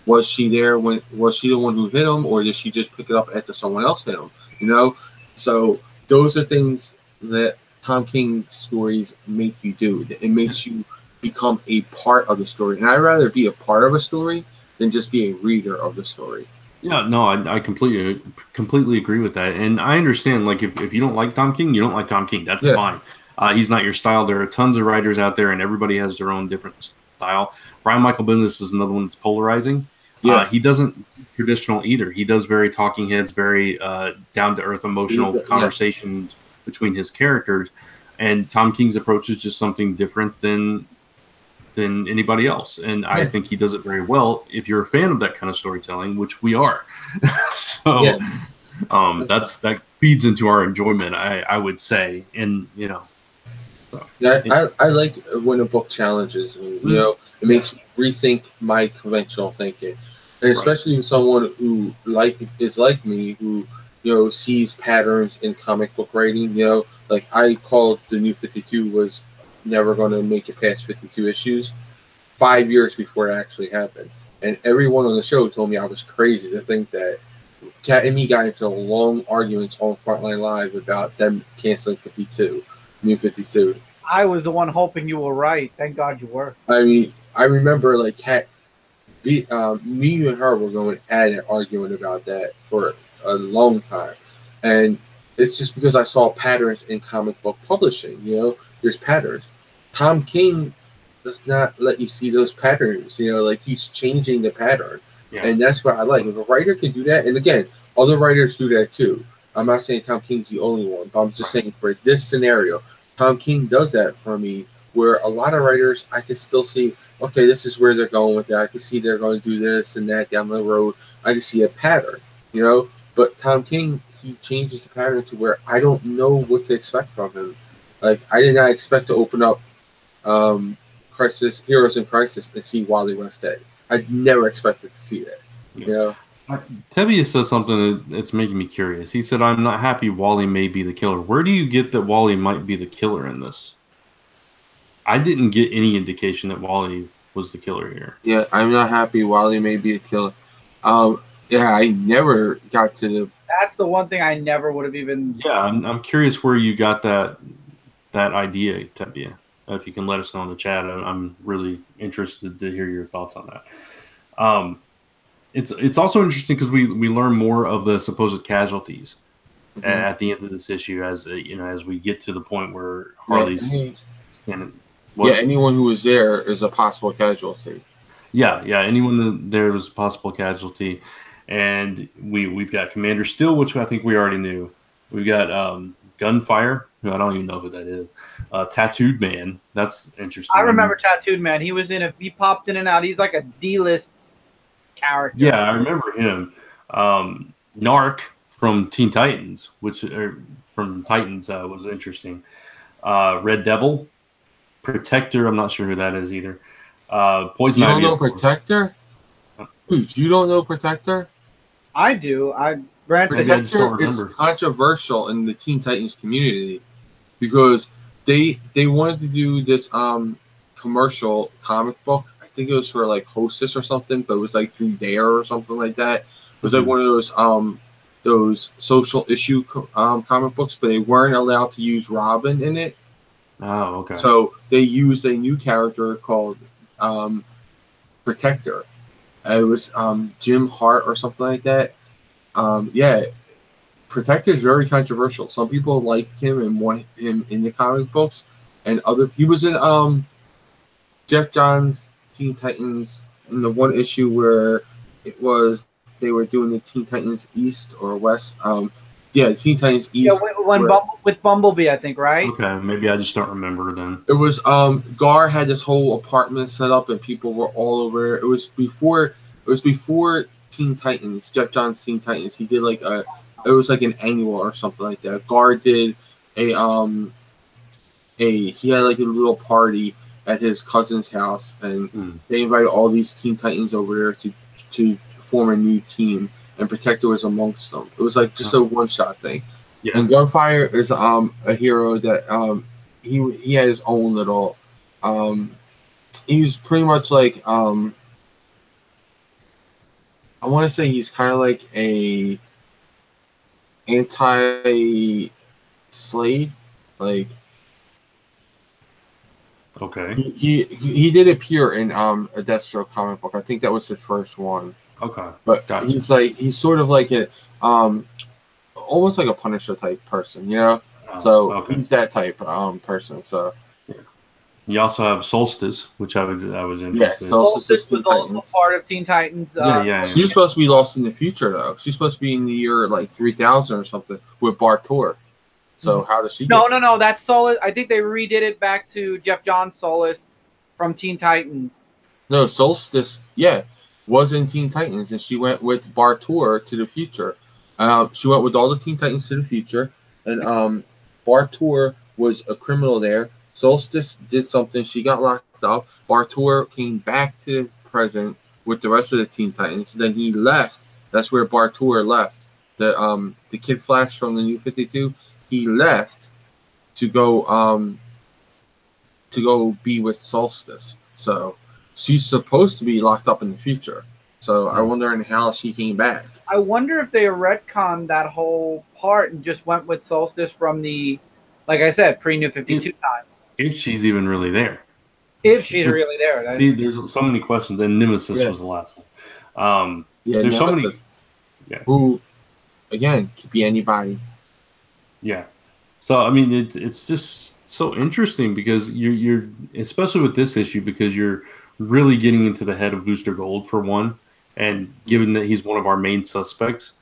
Was she there was she the one who hit him, or did she just pick it up after someone else hit him? So those are things that Tom King stories make you do. It makes you become a part of the story. And I'd rather be a part of a story than just be a reader of the story. Yeah, no, I completely agree with that. And I understand, like, if you don't like Tom King, you don't like Tom King. That's fine. He's not your style. There are tons of writers out there, and everybody has their own different style. Brian Michael Bendis is another one that's polarizing. He doesn't traditional either. He does very talking heads, very down-to-earth emotional conversations between his characters. And Tom King's approach is just something different than anybody else. And I think he does it very well if you're a fan of that kind of storytelling, which we are. So that feeds into our enjoyment, I would say. And, I like when a book challenges me, it makes me rethink my conventional thinking. And especially someone who is like me, who, sees patterns in comic book writing, like I called the New 52 was never going to make it past 52 issues 5 years before it actually happened. And everyone on the show told me I was crazy to think that Kat and me got into long arguments on Frontline Live about them canceling 52, New 52. I was the one hoping you were right. Thank God you were. I mean, I remember like Kat, me and her were going at it, arguing about that for a long time, and it's just because I saw patterns in comic book publishing. You know, there's patterns. Tom King does not let you see those patterns. You know, like he's changing the pattern, and that's what I like. If a writer can do that, and again, other writers do that too. I'm not saying Tom King's the only one, but I'm just saying for this scenario, Tom King does that for me. Where a lot of writers, I can still see, okay, this is where they're going with that. I can see they're going to do this and that down the road. I can see a pattern, you know. But Tom King, he changes the pattern to where I don't know what to expect from him. Like, I did not expect to open up Heroes in Crisis and see Wally West dead. I never expected to see that, you know. Tebby says something that's making me curious. He said, I'm not happy Wally may be the killer. Where do you get that Wally might be the killer in this? I didn't get any indication that Wally was the killer here. Yeah, I'm not happy Wally may be a killer. Yeah, I never got to the... That's the one thing I never would have even... Yeah, I'm curious where you got that idea, Tebby. If you can let us know in the chat, I'm really interested to hear your thoughts on that. It's also interesting because we learn more of the supposed casualties at the end of this issue, as as we get to the point where Harley's standing. What? Yeah, anyone who was there is a possible casualty. Yeah, anyone there was a possible casualty, and we've got Commander Steel, which I think we already knew. We've got Gunfire, who I don't even know who that is. Tattooed Man, that's interesting. I remember Tattooed Man. He popped in and out. He's like a D-list character. Yeah, I remember him. Narc from Teen Titans, from Titans was interesting. Red Devil. Protector, I'm not sure who that is either. Poison Ivy. You don't know Protector? Dude, you don't know Protector? I do. Protector is controversial in the Teen Titans community because they wanted to do this commercial comic book. I think it was for like Hostess or something, but it was like through Dare or something like that. It was like one of those social issue comic books, but they weren't allowed to use Robin in it. Oh, okay. So they used a new character called Protector. It was Jim Hart or something like that. Yeah, Protector is very controversial. Some people like him and want him in the comic books, and he was in Jeff Johns' Teen Titans in the one issue where they were doing the Teen Titans East or West. Yeah, Teen Titans East. Yeah, with Bumblebee, I think, right? Okay, maybe I just don't remember then. It was Gar had this whole apartment set up and people were all over. It was before Teen Titans, Jeff Johns' Teen Titans. He did it was like an annual or something like that. Gar did he had like a little party at his cousin's house, and they invited all these Teen Titans over there to form a new team. And Protector was amongst them. It was like just a one-shot thing. Yeah. And Gunfire is a hero that he had his own little. He's pretty much like I want to say he's kind of like a anti-Slade, like. Okay. He did appear in a Deathstroke comic book. I think that was his first one. Okay. But gotcha. He's sort of like a almost like a Punisher type person, you know? He's that type person. So you also have Solstice, which I was interested in. Yeah, Solstice was also part of Teen Titans. Yeah. She's supposed to be lost in the future though. She's supposed to be in the year like 3000 or something with Bartor. So how does she No, that's Solus. I think they redid it back to Jeff Johns' Solus from Teen Titans. No, Solstice, was in Teen Titans, and she went with Bartor to the future. She went with all the Teen Titans to the future, and Bartor was a criminal there. Solstice did something. She got locked up. Bartor came back to the present with the rest of the Teen Titans. Then he left. That's where Bartor left. The Kid Flash from the New 52, he left to go be with Solstice. So she's supposed to be locked up in the future. So I wonder how she came back. I wonder if they retconned that whole part and just went with Solstice from the, like I said, pre-New 52 time. If she's even really there. If she's really there. See, there's so many questions. And Nemesis was the last one. There's Nemesis, so many. Yeah. Who, again, could be anybody. Yeah. So I mean, it's just so interesting because you're especially with this issue because you're really getting into the head of Booster Gold for one, and given that he's one of our main suspects,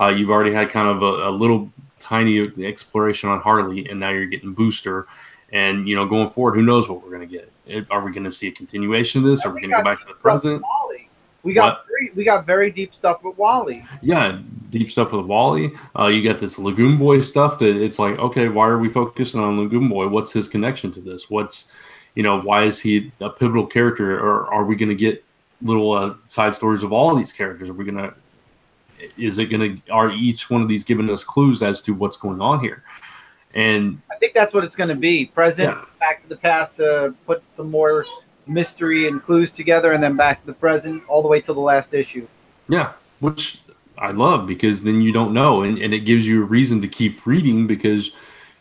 you've already had kind of a little tiny exploration on Harley, and now you're getting Booster, and going forward, who knows what we're going to get? Are we going to see a continuation of this? Are we going to go back to the present? We got very deep stuff with Wally. Yeah, deep stuff with Wally. You got this Lagoon Boy stuff that it's like, okay, why are we focusing on Lagoon Boy? What's his connection to this? Why is he a pivotal character? Or are we going to get little side stories of all these characters? Are each one of these giving us clues as to what's going on here? And I think that's what it's going to be. Present, back to the past to put some more mystery and clues together, and then back to the present all the way till the last issue. Yeah, which I love because then you don't know, and it gives you a reason to keep reading because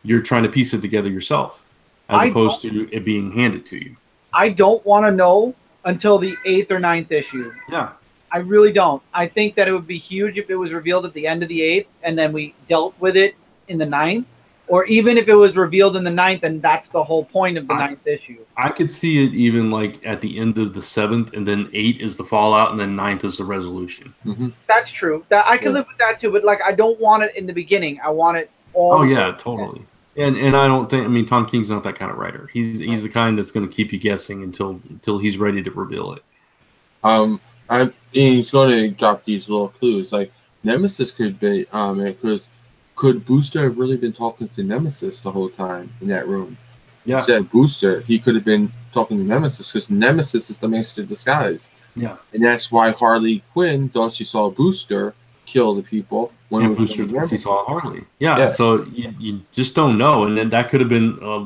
you're trying to piece it together yourself as opposed to it being handed to you. I don't want to know until the 8th or 9th issue. Yeah. I really don't. I think that it would be huge if it was revealed at the end of the 8th and then we dealt with it in the 9th. Or even if it was revealed in the 9th, and that's the whole point of the 9th issue. I could see it even like at the end of the 7th, and then 8 is the fallout, and then 9th is the resolution. Mm-hmm. That's true. I can live with that too, but I don't want it in the beginning. I want it all. Oh yeah, totally. And I don't think Tom King's not that kind of writer. He's the kind that's going to keep you guessing until he's ready to reveal it. He's going to drop these little clues. Like Nemesis could be because. Could Booster have really been talking to Nemesis the whole time in that room? Yeah. Instead of Booster, he could have been talking to Nemesis because Nemesis is the master of disguise. Yeah. And that's why Harley Quinn thought she saw Booster kill the people when it was Booster thought she saw Harley. Yeah. So you just don't know. And then that could have been a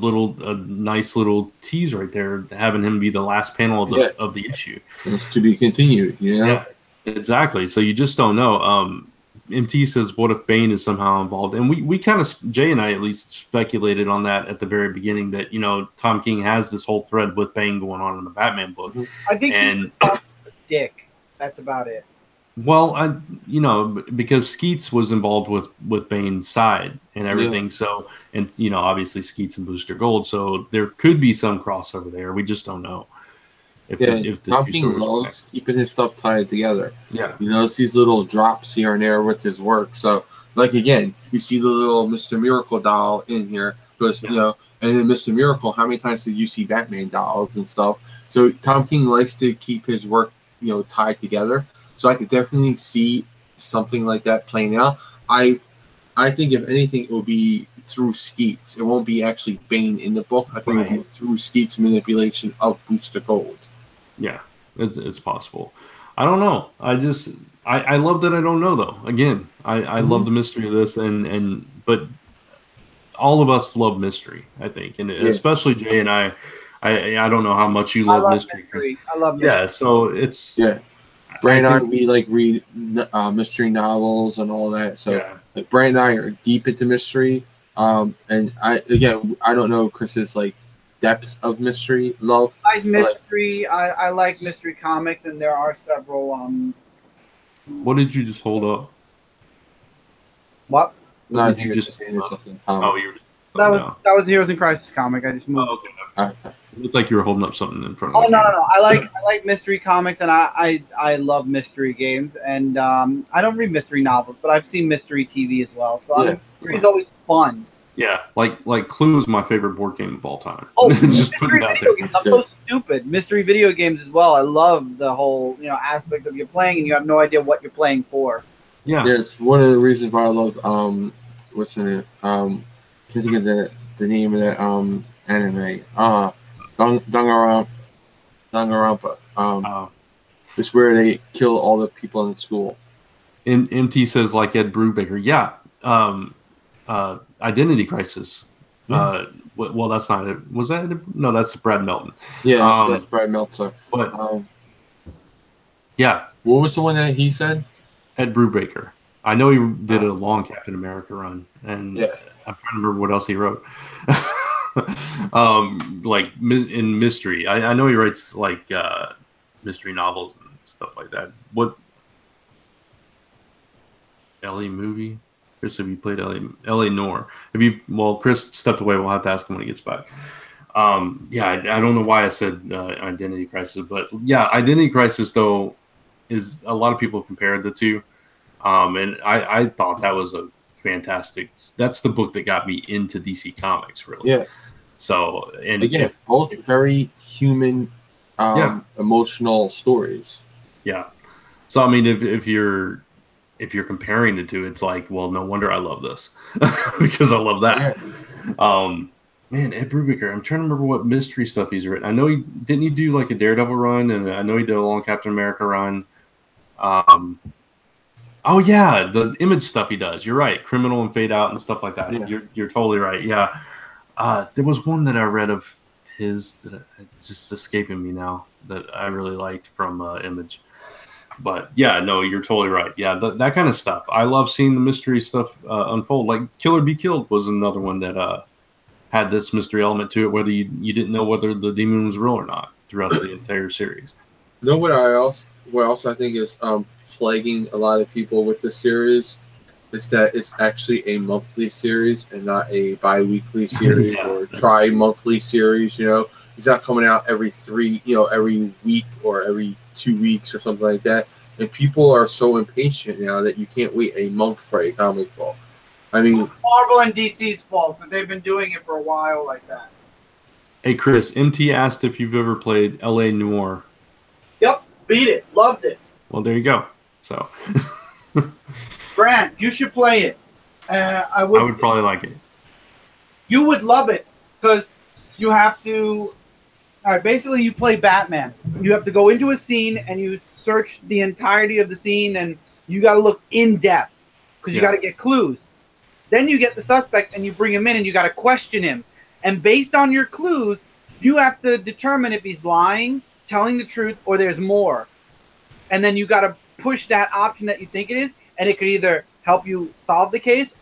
nice little tease right there, having him be the last panel of the issue. It's to be continued, Yeah, exactly. So you just don't know. MT says, what if Bane is somehow involved? And we kind of, Jay and I at least speculated on that at the very beginning that, Tom King has this whole thread with Bane going on in the Batman book. I think he's Dick. That's about it. Well, because Skeets was involved with Bane's side and everything. Yeah. So, and, obviously Skeets and Booster Gold. So there could be some crossover there. We just don't know. If Tom King loves keeping his stuff tied together. Yeah. It's these little drops here and there with his work. So, again, you see the little Mr. Miracle doll in here. Because, and in Mr. Miracle, how many times did you see Batman dolls and stuff? So, Tom King likes to keep his work, tied together. So, I could definitely see something like that playing out. I think, if anything, it will be through Skeets. It won't be actually Bane in the book. I think it will be through Skeets' manipulation of Booster Gold. Yeah, it's possible. I don't know. I love that I don't know though. Again, I love the mystery of this, but all of us love mystery. I think, and especially Jay and I don't know how much you love mystery. I love mystery. Yeah, so it's Brand and I read mystery novels and all that. So Brand and I are deep into mystery. And I don't know Chris's depth of mystery love. I like mystery. I like mystery comics, and there are several. What did you just hold up? What? No, I think you just saying something. That was Heroes in Crisis comic. I just moved. Oh, okay. It looked like you were holding up something in front of me. No. I like mystery comics, and I love mystery games, and I don't read mystery novels, but I've seen mystery TV as well. So mystery is always fun. Yeah, like Clue is my favorite board game of all time. Oh, just putting it out there. Games. I'm so stupid. Mystery video games as well. I love the whole aspect of you're playing and you have no idea what you're playing for. Yeah, it's one of the reasons why I love what's in it? Can't think of the name of that anime. Danganronpa. It's where they kill all the people in the school. MT says like Ed Brubaker. Yeah. Identity Crisis. Well, that's not it. Was that it? No, that's Brad Melton. Yeah, that's Brad Meltzer. But yeah, What was the one that he said? Ed Brubaker. I know he did a long Captain America run, and I'm trying to remember what else he wrote. Like in mystery. I know he writes like mystery novels and stuff like that. What Ellie movie? Chris, have you played Ellie Noir? Have you? Well, Chris stepped away. We'll have to ask him when he gets back. Yeah, I don't know why I said Identity Crisis, but yeah, Identity Crisis though is a lot of people compared the two, and I thought that was a fantastic. That's the book that got me into DC Comics, really. Yeah. So and again, both very human, emotional stories. Yeah. So I mean, if you're comparing the two, it's like, well, no wonder I love this because I love that. Yeah. Man, Ed Brubaker, I'm trying to remember what mystery stuff he's written. I know he do like a Daredevil run, and I know he did a long Captain America run. Oh yeah, the Image stuff he does. You're right, Criminal and Fade Out and stuff like that. Yeah. You're totally right. Yeah, there was one that I read of his that it's just escaping me now that I really liked from Image. But yeah, no, you're totally right. Yeah, that kind of stuff. I love seeing the mystery stuff unfold. Like Kill or Be Killed was another one that had this mystery element to it, whether you didn't know whether the demon was real or not throughout the entire series. You know what else I think is plaguing a lot of people with this series is that it's actually a monthly series and not a bi-weekly series or tri-monthly series. You know, it's not coming out every week or every 2 weeks or something like that. And people are so impatient now that you can't wait a month for a comic book. I mean, Marvel and DC's fault, but they've been doing it for a while like that. Hey, Chris, MT asked if you've ever played LA Noir. Yep, beat it. Loved it. Well, there you go. So, Grant, you should play it. I would probably like it. You would love it because you have to. All right, basically, you play Batman. You have to go into a scene and you search the entirety of the scene, and you got to look in depth because you got to get clues. Then you get the suspect and you bring him in and you got to question him. And based on your clues, you have to determine if he's lying, telling the truth, or there's more. And then you got to push that option that you think it is, and it could either help you solve the case,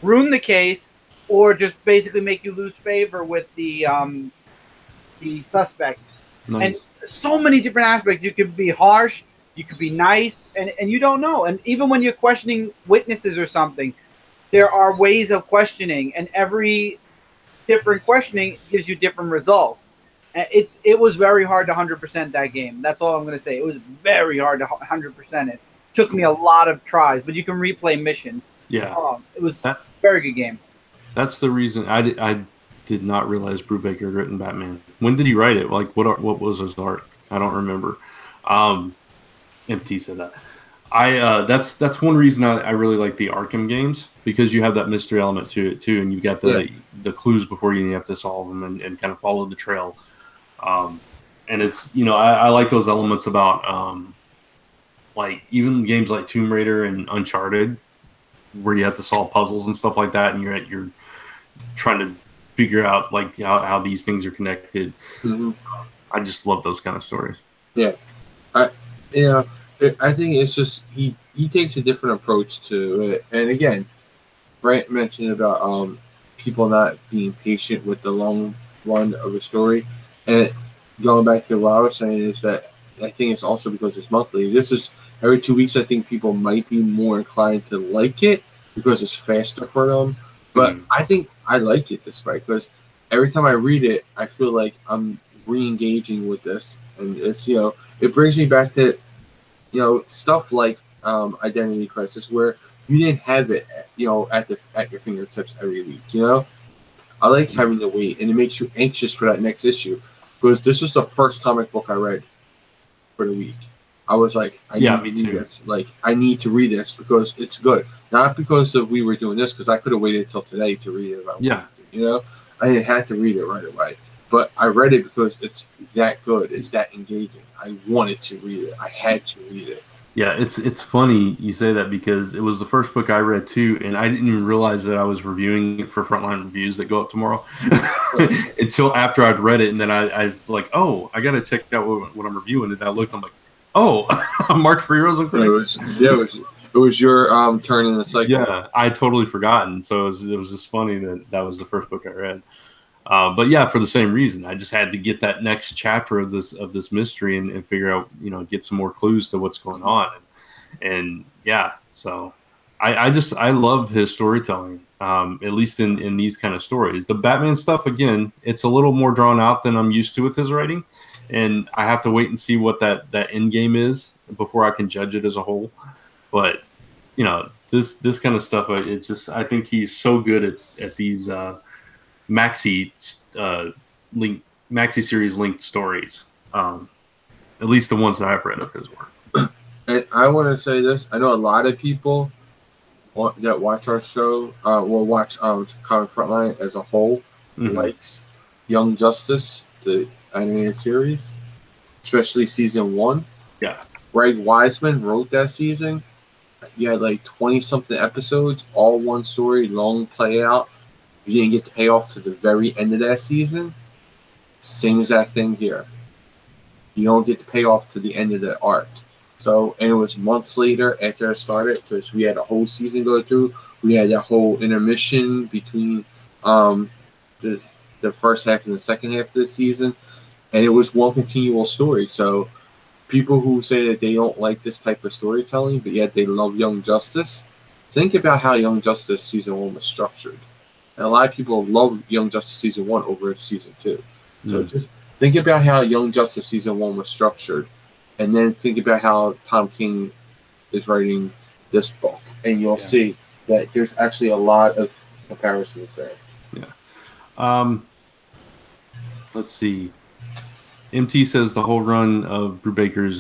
ruin the case, or just basically make you lose favor with the suspect. Nice. And so many different aspects. You could be harsh, you could be nice, and you don't know. And even when you're questioning witnesses or something, there are ways of questioning, and every different questioning gives you different results. It was very hard to 100% that game. That's all I'm going to say. It was very hard to 100% it. Took me a lot of tries, but you can replay missions. Yeah. It was a very good game. That's the reason I did not realize Brubaker had written Batman. When did he write it? Like, what was his arc? I don't remember. MT said that. That's one reason I really like the Arkham games, because you have that mystery element to it too, and you got the clues before you have to solve them and kind of follow the trail. And it's, I like those elements about like even games like Tomb Raider and Uncharted, where you have to solve puzzles and stuff like that, and you're trying to figure out like how these things are connected. Mm-hmm. I just love those kind of stories. Yeah, I think it's just he takes a different approach to it. And again, Brant mentioned about people not being patient with the long run of a story. And going back to what I was saying is that I think it's also because it's monthly. This is every 2 weeks. I think people might be more inclined to like it because it's faster for them. But I think I like it this way because every time I read it, I feel like I'm re-engaging with this. And it's, it brings me back to, stuff like Identity Crisis, where you didn't have it, at your fingertips every week. I like having to wait, and it makes you anxious for that next issue, because this was the first comic book I read for the week. I was like, I need to read this. Like, I need to read this because it's good, not because we were doing this, because I could have waited till today to read it. If I wanted to, I didn't have to read it right away. But I read it because it's that good. It's that engaging. I wanted to read it. I had to read it. Yeah, it's funny you say that, because it was the first book I read too, and I didn't even realize that I was reviewing it for Frontline reviews that go up tomorrow until after I'd read it, and then I was like, oh, I got to check out what I'm reviewing, and I looked, I'm like, Oh, March for Heroes and Crisis. It was your turn in the cycle. Yeah, I had totally forgotten. So it was just funny that was the first book I read. But yeah, for the same reason, I just had to get that next chapter of this mystery and figure out, get some more clues to what's going on. And yeah, so I love his storytelling, at least in these kind of stories. The Batman stuff, again, it's a little more drawn out than I'm used to with his writing, and I have to wait and see what that end game is before I can judge it as a whole. But this kind of stuff, it's just, I think he's so good at these maxi series linked stories, at least the ones that I've read of his work. And I want to say this: I know a lot of people that watch our show, will watch Comic Frontline as a whole, likes Young Justice, the animated series, especially season 1. Yeah, Greg Wiseman wrote that season. You had like 20-something episodes, all one story, long play out. You didn't get the payoff to the very end of that season. Same exact thing here. You don't get the payoff to the end of the arc. So, and it was months later after it started, because we had a whole season go through. We had that whole intermission between the first half and the second half of the season, and it was one continual story. So, people who say that they don't like this type of storytelling, but yet they love Young Justice, think about how Young Justice season 1 was structured. And a lot of people love Young Justice season 1 over season 2. So just think about how Young Justice season 1 was structured, and then think about how Tom King is writing this book, and you'll see that there's actually a lot of comparisons there. Yeah. Let's see. MT says the whole run of Brubaker's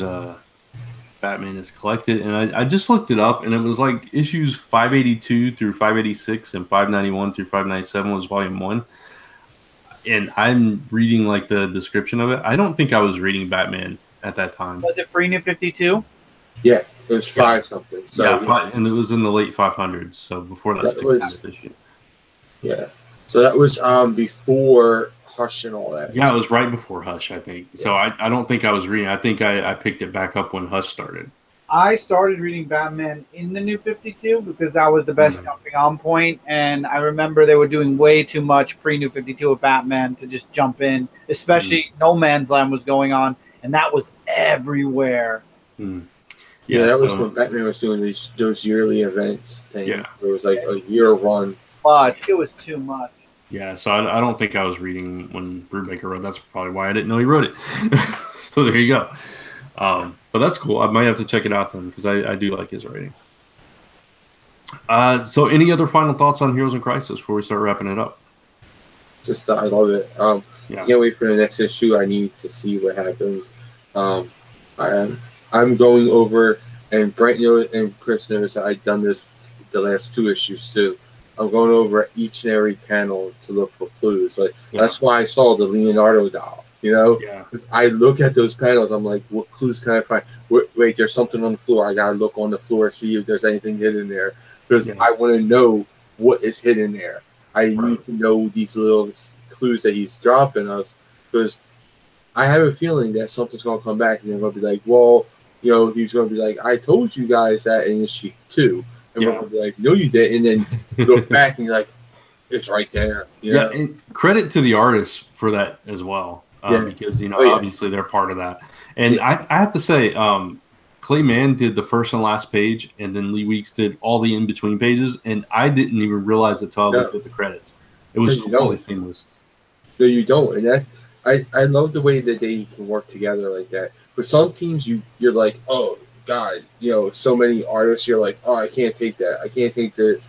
Batman is collected, and I just looked it up, and it was like issues 582 through 586 and 591 through 597 was volume 1. And I'm reading like the description of it. I don't think I was reading Batman at that time. Was it Free New 52? Yeah, it was 5 something. So yeah, and it was in the late 500s. So before that issue. Yeah. So that was before Hush and all that. Yeah, it was right before Hush, I think. Yeah. So I don't think I was reading. I think I picked it back up when Hush started. I started reading Batman in the New 52 because that was the best jumping on point, and I remember they were doing way too much pre-New 52 of Batman to just jump in, especially No Man's Land was going on, and that was everywhere. Yeah, that was when Batman was doing those yearly events things. Yeah. It was like a year run. But it was too much. Yeah, so I don't think I was reading when Brubaker wrote. That's probably why I didn't know he wrote it. So there you go. But that's cool. I might have to check it out then because I do like his writing. So any other final thoughts on Heroes in Crisis before we start wrapping it up? Just I love it. I can't wait for the next issue. I need to see what happens. I'm going over, and Brent knows and Chris knows I've done this the last 2 issues too. I'm going over each and every panel to look for clues. That's why I saw the Leonardo doll. I look at those panels. I'm like, what clues can I find? Wait, there's something on the floor. I gotta look on the floor, see if there's anything hidden there, because I want to know what is hidden there. I need to know these little clues that he's dropping us, because I have a feeling that something's gonna come back, and they're gonna be like, well, he's gonna be like, I told you guys that in issue 2, and we're gonna be like, no, you didn't, and then look back and you're like, it's right there. Yeah, and credit to the artists for that as well. Because obviously they're part of that, and I have to say, Clay Mann did the first and last page, and then Lee Weeks did all the in between pages, and I didn't even realize it until I looked at the credits. It was totally seamless. No, you don't, and that's I love the way that they can work together like that. But some teams, you're like, oh God, so many artists, you're like, oh, I can't take that. I can't take the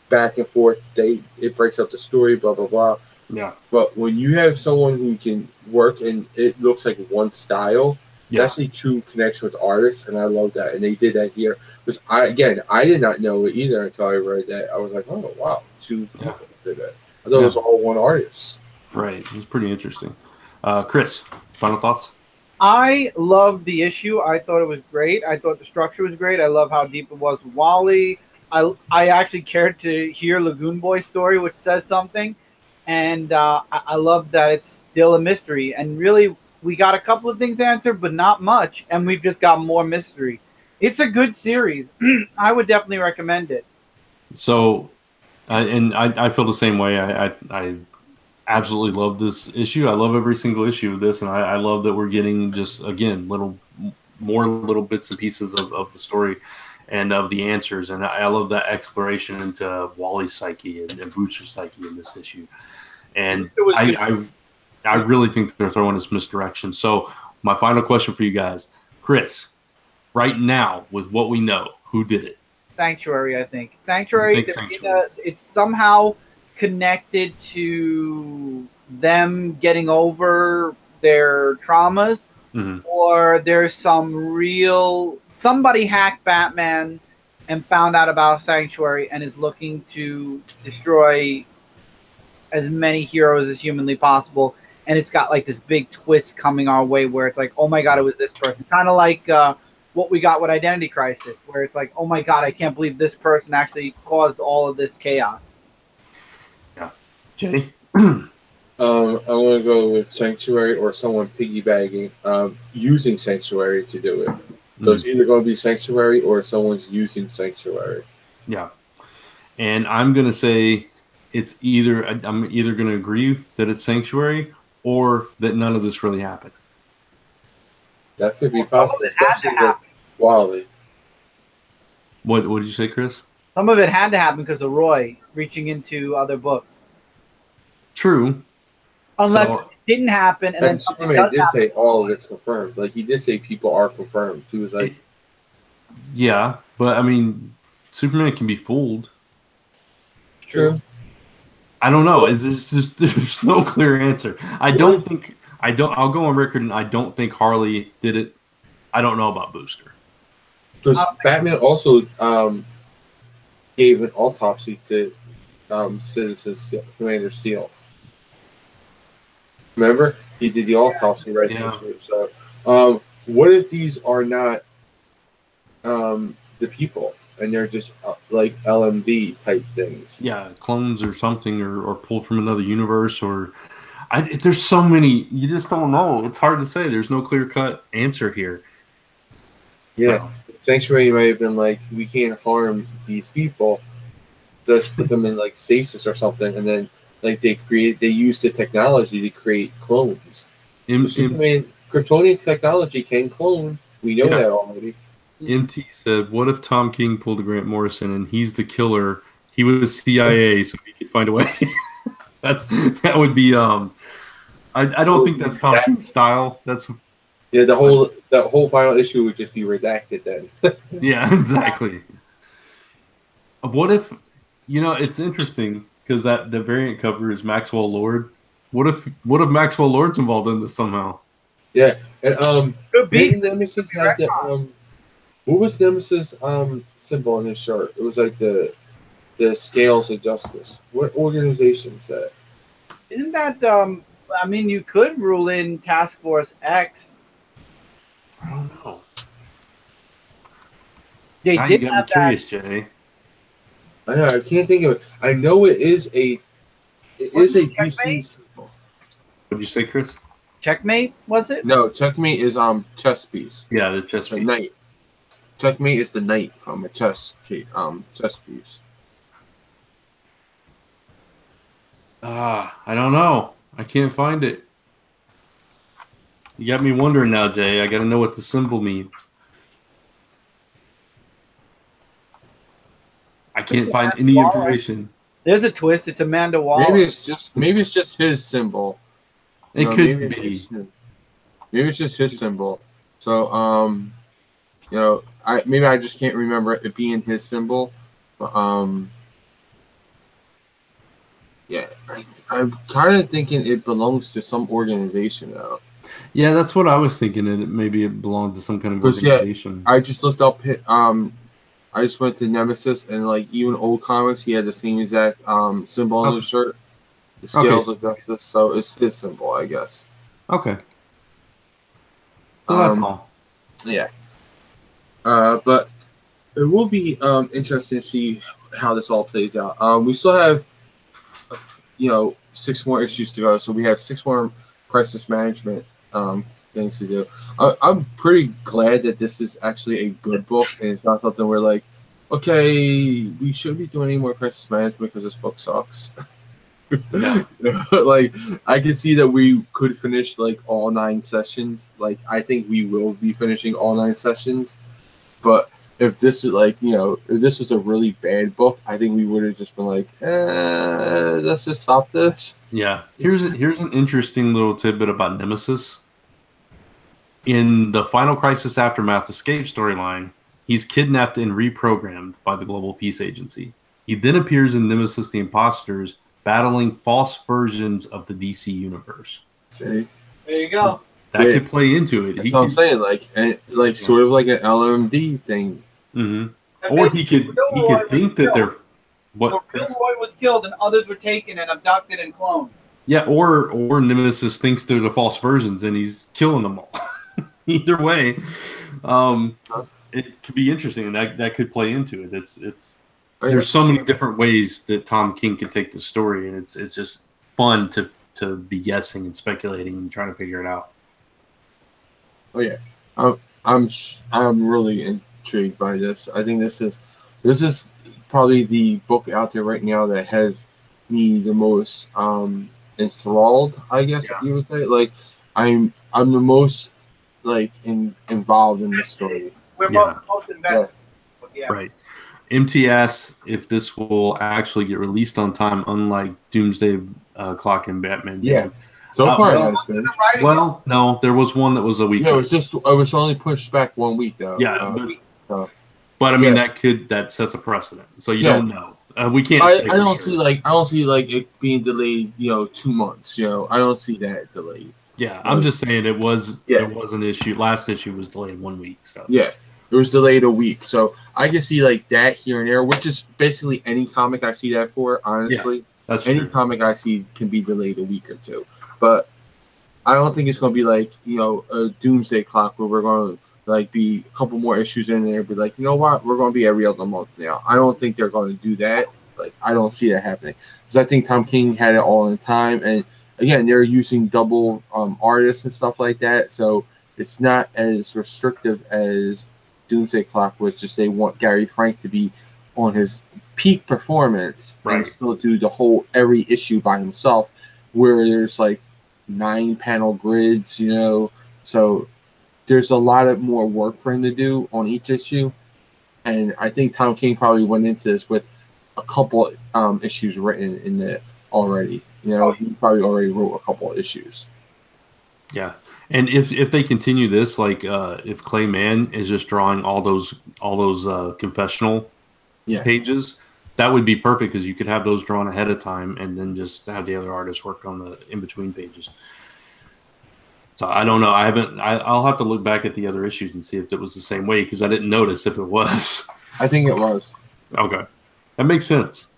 back and forth. It breaks up the story, blah blah blah. Yeah. But when you have someone who can work and it looks like one style, that's a true connection with artists, and I love that. And they did that here. Because I did not know it either until I read that. I was like, oh wow, 2 people did that. I thought it was all one artist. Right. It was pretty interesting. Chris, final thoughts? I loved the issue. I thought it was great. I thought the structure was great. I love how deep it was with Wally. I actually cared to hear Lagoon Boy's story, which says something. And I love that it's still a mystery. And really, we got a couple of things answered, but not much, and we've just got more mystery. It's a good series. I would definitely recommend it. So, I feel the same way. I absolutely love this issue. I love every single issue of this, and I love that we're getting just, again, more little bits and pieces of the story and of the answers. And I love that exploration into Wally's psyche and Booster's psyche in this issue. And I really think they're throwing us misdirection. So my final question for you guys, Chris, right now with what we know, who did it? Sanctuary, I think. Sanctuary. It's somehow connected to them getting over their traumas, or there's somebody hacked Batman and found out about Sanctuary and is looking to destroy as many heroes as humanly possible. And it's got like this big twist coming our way where it's like, oh my God, it was this person. Kind of like what we got with Identity Crisis, where it's like, oh my God, I can't believe this person actually caused all of this chaos. Yeah. Jenny? I want to go with Sanctuary or someone piggybacking, using Sanctuary to do it. So it's either going to be Sanctuary or someone's using Sanctuary. Yeah. And I'm going to say I'm either going to agree that it's Sanctuary or that none of this really happened. That could be possible, especially with Wally. What did you say, Chris? Some of it had to happen because of Roy reaching into other books. True. Unless it didn't happen, and then Superman did say all of it's confirmed. Like, he did say people are confirmed. He was like, yeah, but I mean, Superman can be fooled. True. I don't know. It's just there's no clear answer. I'll go on record, and I don't think Harley did it. I don't know about Booster. Because Batman also gave an autopsy to Citizen Commander Steel. Remember? He did the autopsy, right? Yeah. So, what if these are not the people, and they're just like LMD type things? Yeah, clones or something, or pulled from another universe, or there's so many. You just don't know. It's hard to say. There's no clear-cut answer here. Yeah, Sanctuary might have been like, we can't harm these people. Let's put them in like stasis or something, and then like they use the technology to create clones. Kryptonian technology can clone. We know that already. MT said, "What if Tom King pulled a Grant Morrison and he's the killer? He was CIA, so he could find a way." that would be. I don't think that's Tom King's style. That's. Yeah, the whole final issue would just be redacted then. Yeah, exactly. What if, it's interesting because the variant cover is Maxwell Lord. What if Maxwell Lord's involved in this somehow? Yeah, and Nemesis had that. What was Nemesis symbol on his shirt? It was like the Scales of Justice. What organization is that? Isn't that you could rule in Task Force X. I don't know. They did have that. Jay. I know. I can't think of it. I know it is a DC symbol. What did you say, Chris? Checkmate, was it? No, Checkmate is chess piece. Yeah, the chess piece. Knight. Checkmate is the knight from a chess piece. I don't know. I can't find it. You got me wondering now, Jay. I got to know what the symbol means. I can't find any information. There's a twist. It's Amanda Waller. Maybe it's just his symbol. It could be. Maybe it's just his symbol. So, I just can't remember it being his symbol. But, yeah, I'm kind of thinking it belongs to some organization though. Yeah, that's what I was thinking. That maybe it belonged to some kind of organization. Yeah, I just looked up. I just went to Nemesis, and like even old comics, he had the same exact symbol on his shirt, the Scales of Justice. So it's his symbol, I guess. Okay. So that's all. Yeah. But it will be interesting to see how this all plays out. We still have, 6 more issues to go, so we have 6 more Crisis Management things to do. I'm pretty glad that this is actually a good book, and it's not something where like, okay, we shouldn't be doing any more crisis management because this book sucks. Yeah. Like, I can see that we could finish like all 9 sessions. Like, I think we will be finishing all 9 sessions. But if this is like, if this was a really bad book, I think we would have just been like, let's just stop this. Yeah. Here's an interesting little tidbit about Nemesis. In the Final Crisis Aftermath Escape storyline, he's kidnapped and reprogrammed by the Global Peace Agency. He then appears in Nemesis the Imposters, battling false versions of the DC universe. See? There you go. That could play into it. That's what I'm saying. Like sort of like an LMD thing. Mm-hmm. Or he could think that they're Roy was killed and others were taken and abducted and cloned. Yeah, or Nemesis thinks they're the false versions and he's killing them all. Either way, it could be interesting, and that could play into it. There's so many different ways that Tom King could take the story, and it's just fun to be guessing and speculating and trying to figure it out. Oh yeah, I'm really intrigued by this. I think this is probably the book out there right now that has me the most enthralled. I guess you would say. Like, I'm the most involved in the story. We're both most invested. Yeah. Right. MTS, if this will actually get released on time, unlike Doomsday Clock and Batman. Yeah. So far, it has been. Well, no, there was one that was a week. Yeah, it was only pushed back 1 week though. Yeah, but I mean that sets a precedent. So you don't know. We can't. I don't see it being delayed. 2 months. I don't see that delayed. Yeah, I'm just saying it was an issue. Last issue was delayed 1 week. So yeah, it was delayed a week. So I can see like that here and there, which is basically any comic I see that for. Honestly, that's any true. comic I see can be delayed a week or two. But I don't think it's going to be like a Doomsday Clock where we're going to like be a couple more issues in there. Be like, you know what, we're going to be every other month now. I don't think they're going to do that. Like, I don't see that happening because I think Tom King had it all in time and. Again, they're using double artists and stuff like that, so it's not as restrictive as Doomsday Clock was. Just they want Gary Frank to be on his peak performance and still do the whole every issue by himself, where there's like 9 panel grids, so there's a lot of more work for him to do on each issue, and I think Tom King probably went into this with a couple issues written in it already. He probably already wrote a couple of issues. Yeah, and if they continue this, like if Clay Mann is just drawing all those confessional pages, that would be perfect because you could have those drawn ahead of time and then just have the other artists work on the in between pages. So I don't know. I'll have to look back at the other issues and see if it was the same way because I didn't notice if it was. I think it was. Okay, that makes sense.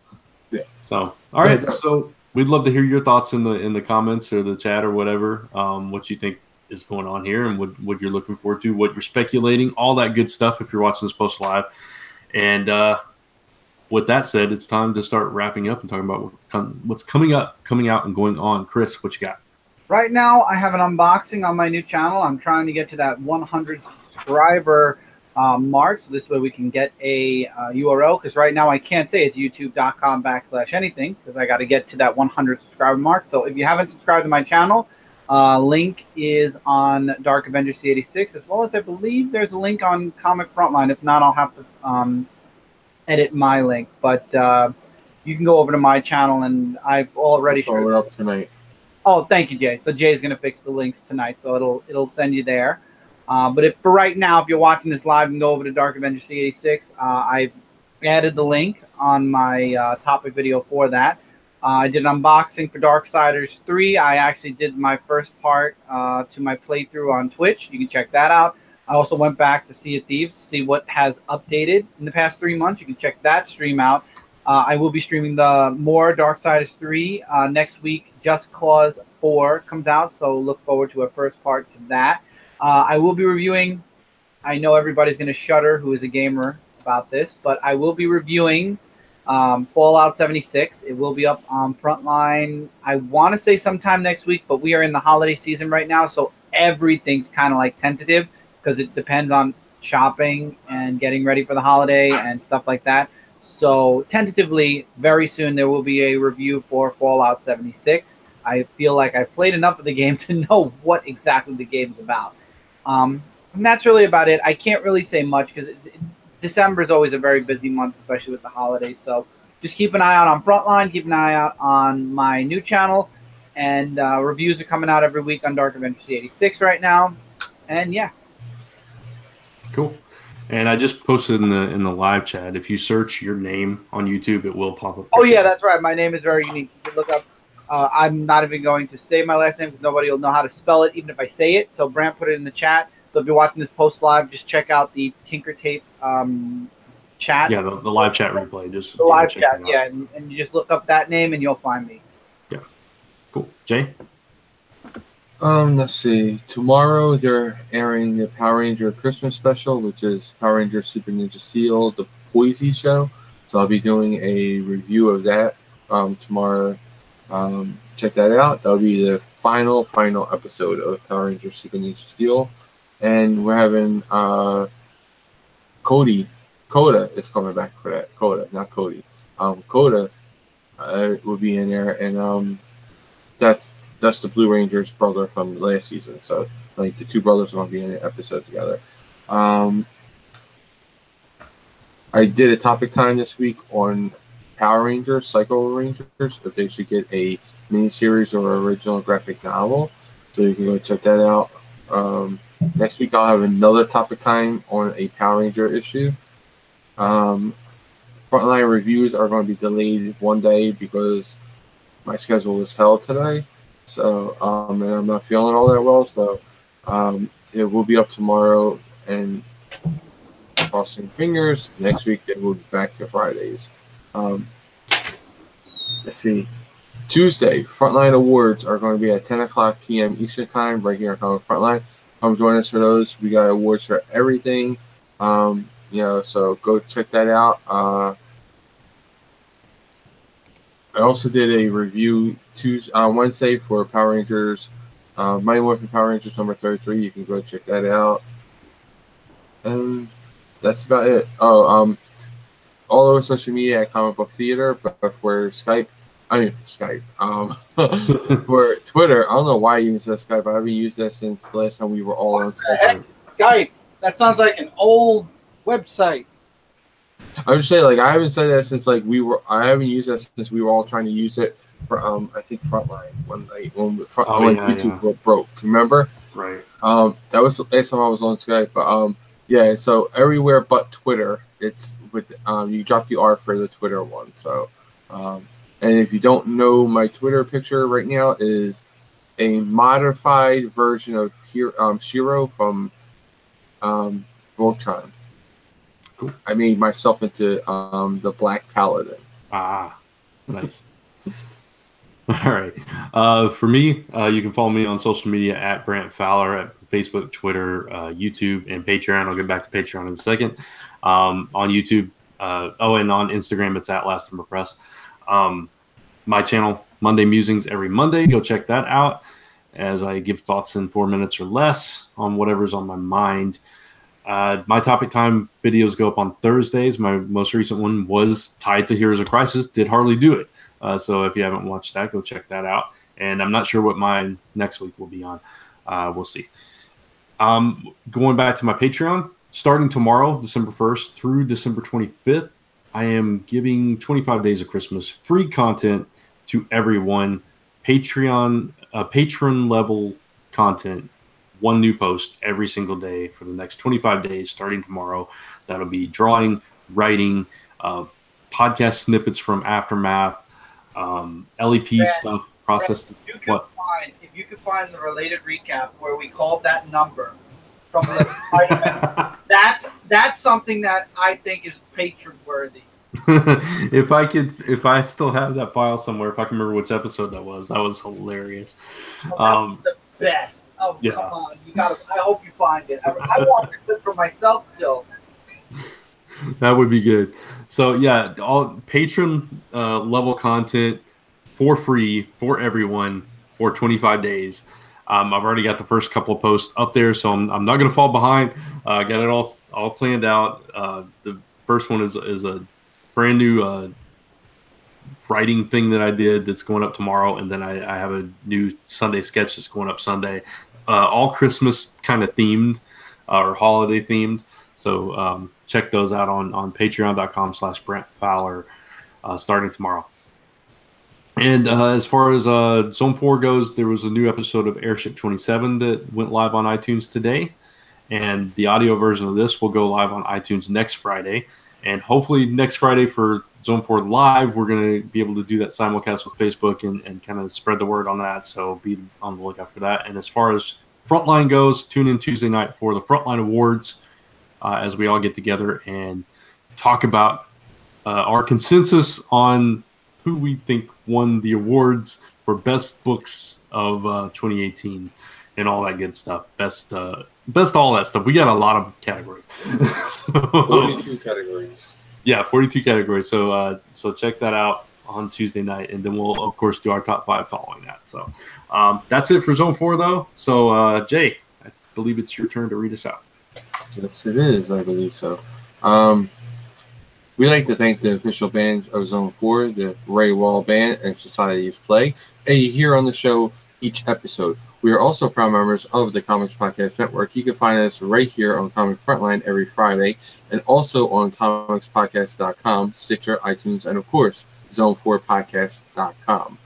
Yeah. So all right, so. We'd love to hear your thoughts in the comments or the chat or whatever, what you think is going on here and what you're looking forward to, what you're speculating, all that good stuff if you're watching this post live. And with that said, it's time to start wrapping up and talking about what's coming out and going on. Chris, what you got? Right now, I have an unboxing on my new channel. I'm trying to get to that 100 subscriber mark, so this way we can get a URL, because right now I can't say it's youtube.com/anything because I got to get to that 100 subscriber mark. So if you haven't subscribed to my channel, link is on Dark Avenger C86, as well as I believe there's a link on Comic Frontline. If not, I'll have to edit my link, but you can go over to my channel, and I've already throw it up tonight. Oh, thank you, Jay. So Jay's going to fix the links tonight, so it'll send you there. But for right now, if you're watching this live, you can go over to Dark Avenger C86. I've added the link on my topic video for that. I did an unboxing for Darksiders 3. I actually did my first part to my playthrough on Twitch. You can check that out. I also went back to Sea of Thieves to see what has updated in the past 3 months. You can check that stream out. I will be streaming the more Darksiders 3 next week. Just Cause 4 comes out, so look forward to a first part to that. I will be reviewing, I know everybody's going to shudder who is a gamer about this, but I will be reviewing Fallout 76. It will be up on Frontline, I want to say sometime next week, but we are in the holiday season right now, so everything's kind of like tentative because it depends on shopping and getting ready for the holiday and stuff like that. So tentatively, very soon there will be a review for Fallout 76. I feel like I've played enough of the game to know what exactly the game's about. And that's really about it. I can't really say much because December is always a very busy month, especially with the holidays. So just keep an eye out on Frontline, keep an eye out on my new channel, and reviews are coming out every week on Dark Adventure C86 right now. And yeah. Cool. And I just posted in the live chat. If you search your name on YouTube, it will pop up. Oh yeah, that's right. My name is very unique. You can look up. I'm not even going to say my last name because nobody will know how to spell it, even if I say it. So Brant put it in the chat. So if you're watching this post live, just check out the Tinker Tape chat. Yeah, the live chat replay. Just the live chat. Yeah, and you just look up that name and you'll find me. Yeah. Cool. Jay. Let's see. Tomorrow they're airing the Power Ranger Christmas special, which is Power Ranger Super Ninja Steel, the Poise show. So I'll be doing a review of that tomorrow. Check that out. That'll be the final episode of Power Ranger Super Ninja Steel. And we're having Coda is coming back for that. Coda, not Cody. Coda will be in there, and that's the Blue Ranger's brother from last season. So, like, the two brothers are going to be in an episode together. I did a topic time this week on Power Rangers, Psycho Rangers, if they should get a miniseries or original graphic novel. So you can go check that out. Next week I'll have another topic time on a Power Ranger issue. Frontline reviews are going to be delayed one day because my schedule was hell today. So, and I'm not feeling all that well, so it will be up tomorrow, and crossing fingers, next week they will be back to Fridays. Let's see. Tuesday, Frontline Awards are going to be at 10 o'clock p.m. Eastern Time, right here on Frontline. Come join us for those. We got awards for everything. So go check that out. I also did a review Wednesday for Power Rangers, Mighty Morphin Power Rangers number 33. You can go check that out. And that's about it. All over social media at Comic Book Theater, but for Skype. For Twitter, I don't know why I even said Skype. I haven't used that since the last time we were all on Skype. Skype? That sounds like an old website. I would say, like, I haven't said that since, like, I haven't used that since we were all trying to use it for, I think, Frontline, when YouTube broke. Remember? Right. That was the last time I was on Skype. But, yeah, so everywhere but Twitter, it's with, you drop the R for the Twitter one. So, and if you don't know, my Twitter picture right now is a modified version of Shiro from Voltron. Cool. I made myself into the Black Paladin. Ah, nice. All right. For me, you can follow me on social media at Brant Fowler at Facebook, Twitter, YouTube, and Patreon. I'll get back to Patreon in a second. On YouTube, and on Instagram, it's at Last Number Press. My channel, Monday Musings, every Monday. Go check that out as I give thoughts in 4 minutes or less on whatever's on my mind. My topic time videos go up on Thursdays. My most recent one was tied to Heroes of Crisis. Did Harley do it? So if you haven't watched that, go check that out. And I'm not sure what mine next week will be on. We'll see. Going back to my Patreon, starting tomorrow, December 1st through December 25th, I am giving 25 days of Christmas free content to everyone. Patron level content. One new post every single day for the next 25 days starting tomorrow. That'll be drawing, writing, podcast snippets from Aftermath, LEP stuff, process. If you could find the related recap where we called that number from the Spider-Man, that's something that I think is patron worthy. If I still have that file somewhere, if I can remember which episode that was hilarious. The best. Oh, yeah. Come on. I hope you find it. I want the clip for myself still. That would be good. So, yeah, all patron level content for free for everyone for 25 days. I've already got the first couple of posts up there, so I'm not going to fall behind. Got it all planned out. The first one is a brand new writing thing that I did that's going up tomorrow, and then I have a new Sunday sketch that's going up Sunday. All Christmas kind of themed or holiday themed. So check those out on patreon.com/Brent Fowler starting tomorrow. And as far as Zone 4 goes, there was a new episode of Airship 27 that went live on iTunes today. And the audio version of this will go live on iTunes next Friday. And hopefully next Friday for Zone 4 Live, we're going to be able to do that simulcast with Facebook and kind of spread the word on that. So be on the lookout for that. And as far as Frontline goes, tune in Tuesday night for the Frontline Awards as we all get together and talk about our consensus on who we think won the awards for best books of 2018 and all that good stuff. Best all that stuff. We got a lot of categories. 42 categories. Yeah, 42 categories. So check that out on Tuesday night, and then we'll of course do our top 5 following that. So that's it for Zone 4 though. So Jay, I believe it's your turn to read us out. Yes, it is. I believe so. We'd like to thank the official bands of Zone 4, the Ray Wall Band and Society's Play, and you hear on the show each episode. We are also proud members of the Comics Podcast Network. You can find us right here on Comic Frontline every Friday, and also on comicspodcast.com, Stitcher, iTunes, and of course, zone4podcast.com.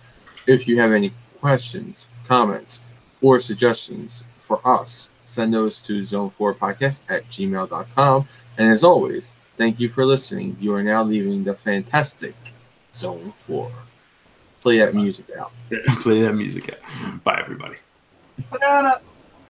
If you have any questions, comments, or suggestions for us, send those to zone4podcast@gmail.com. And as always, thank you for listening. You are now leaving the fantastic Zone 4. Play that music out. Play that music out. Bye, everybody. Banana.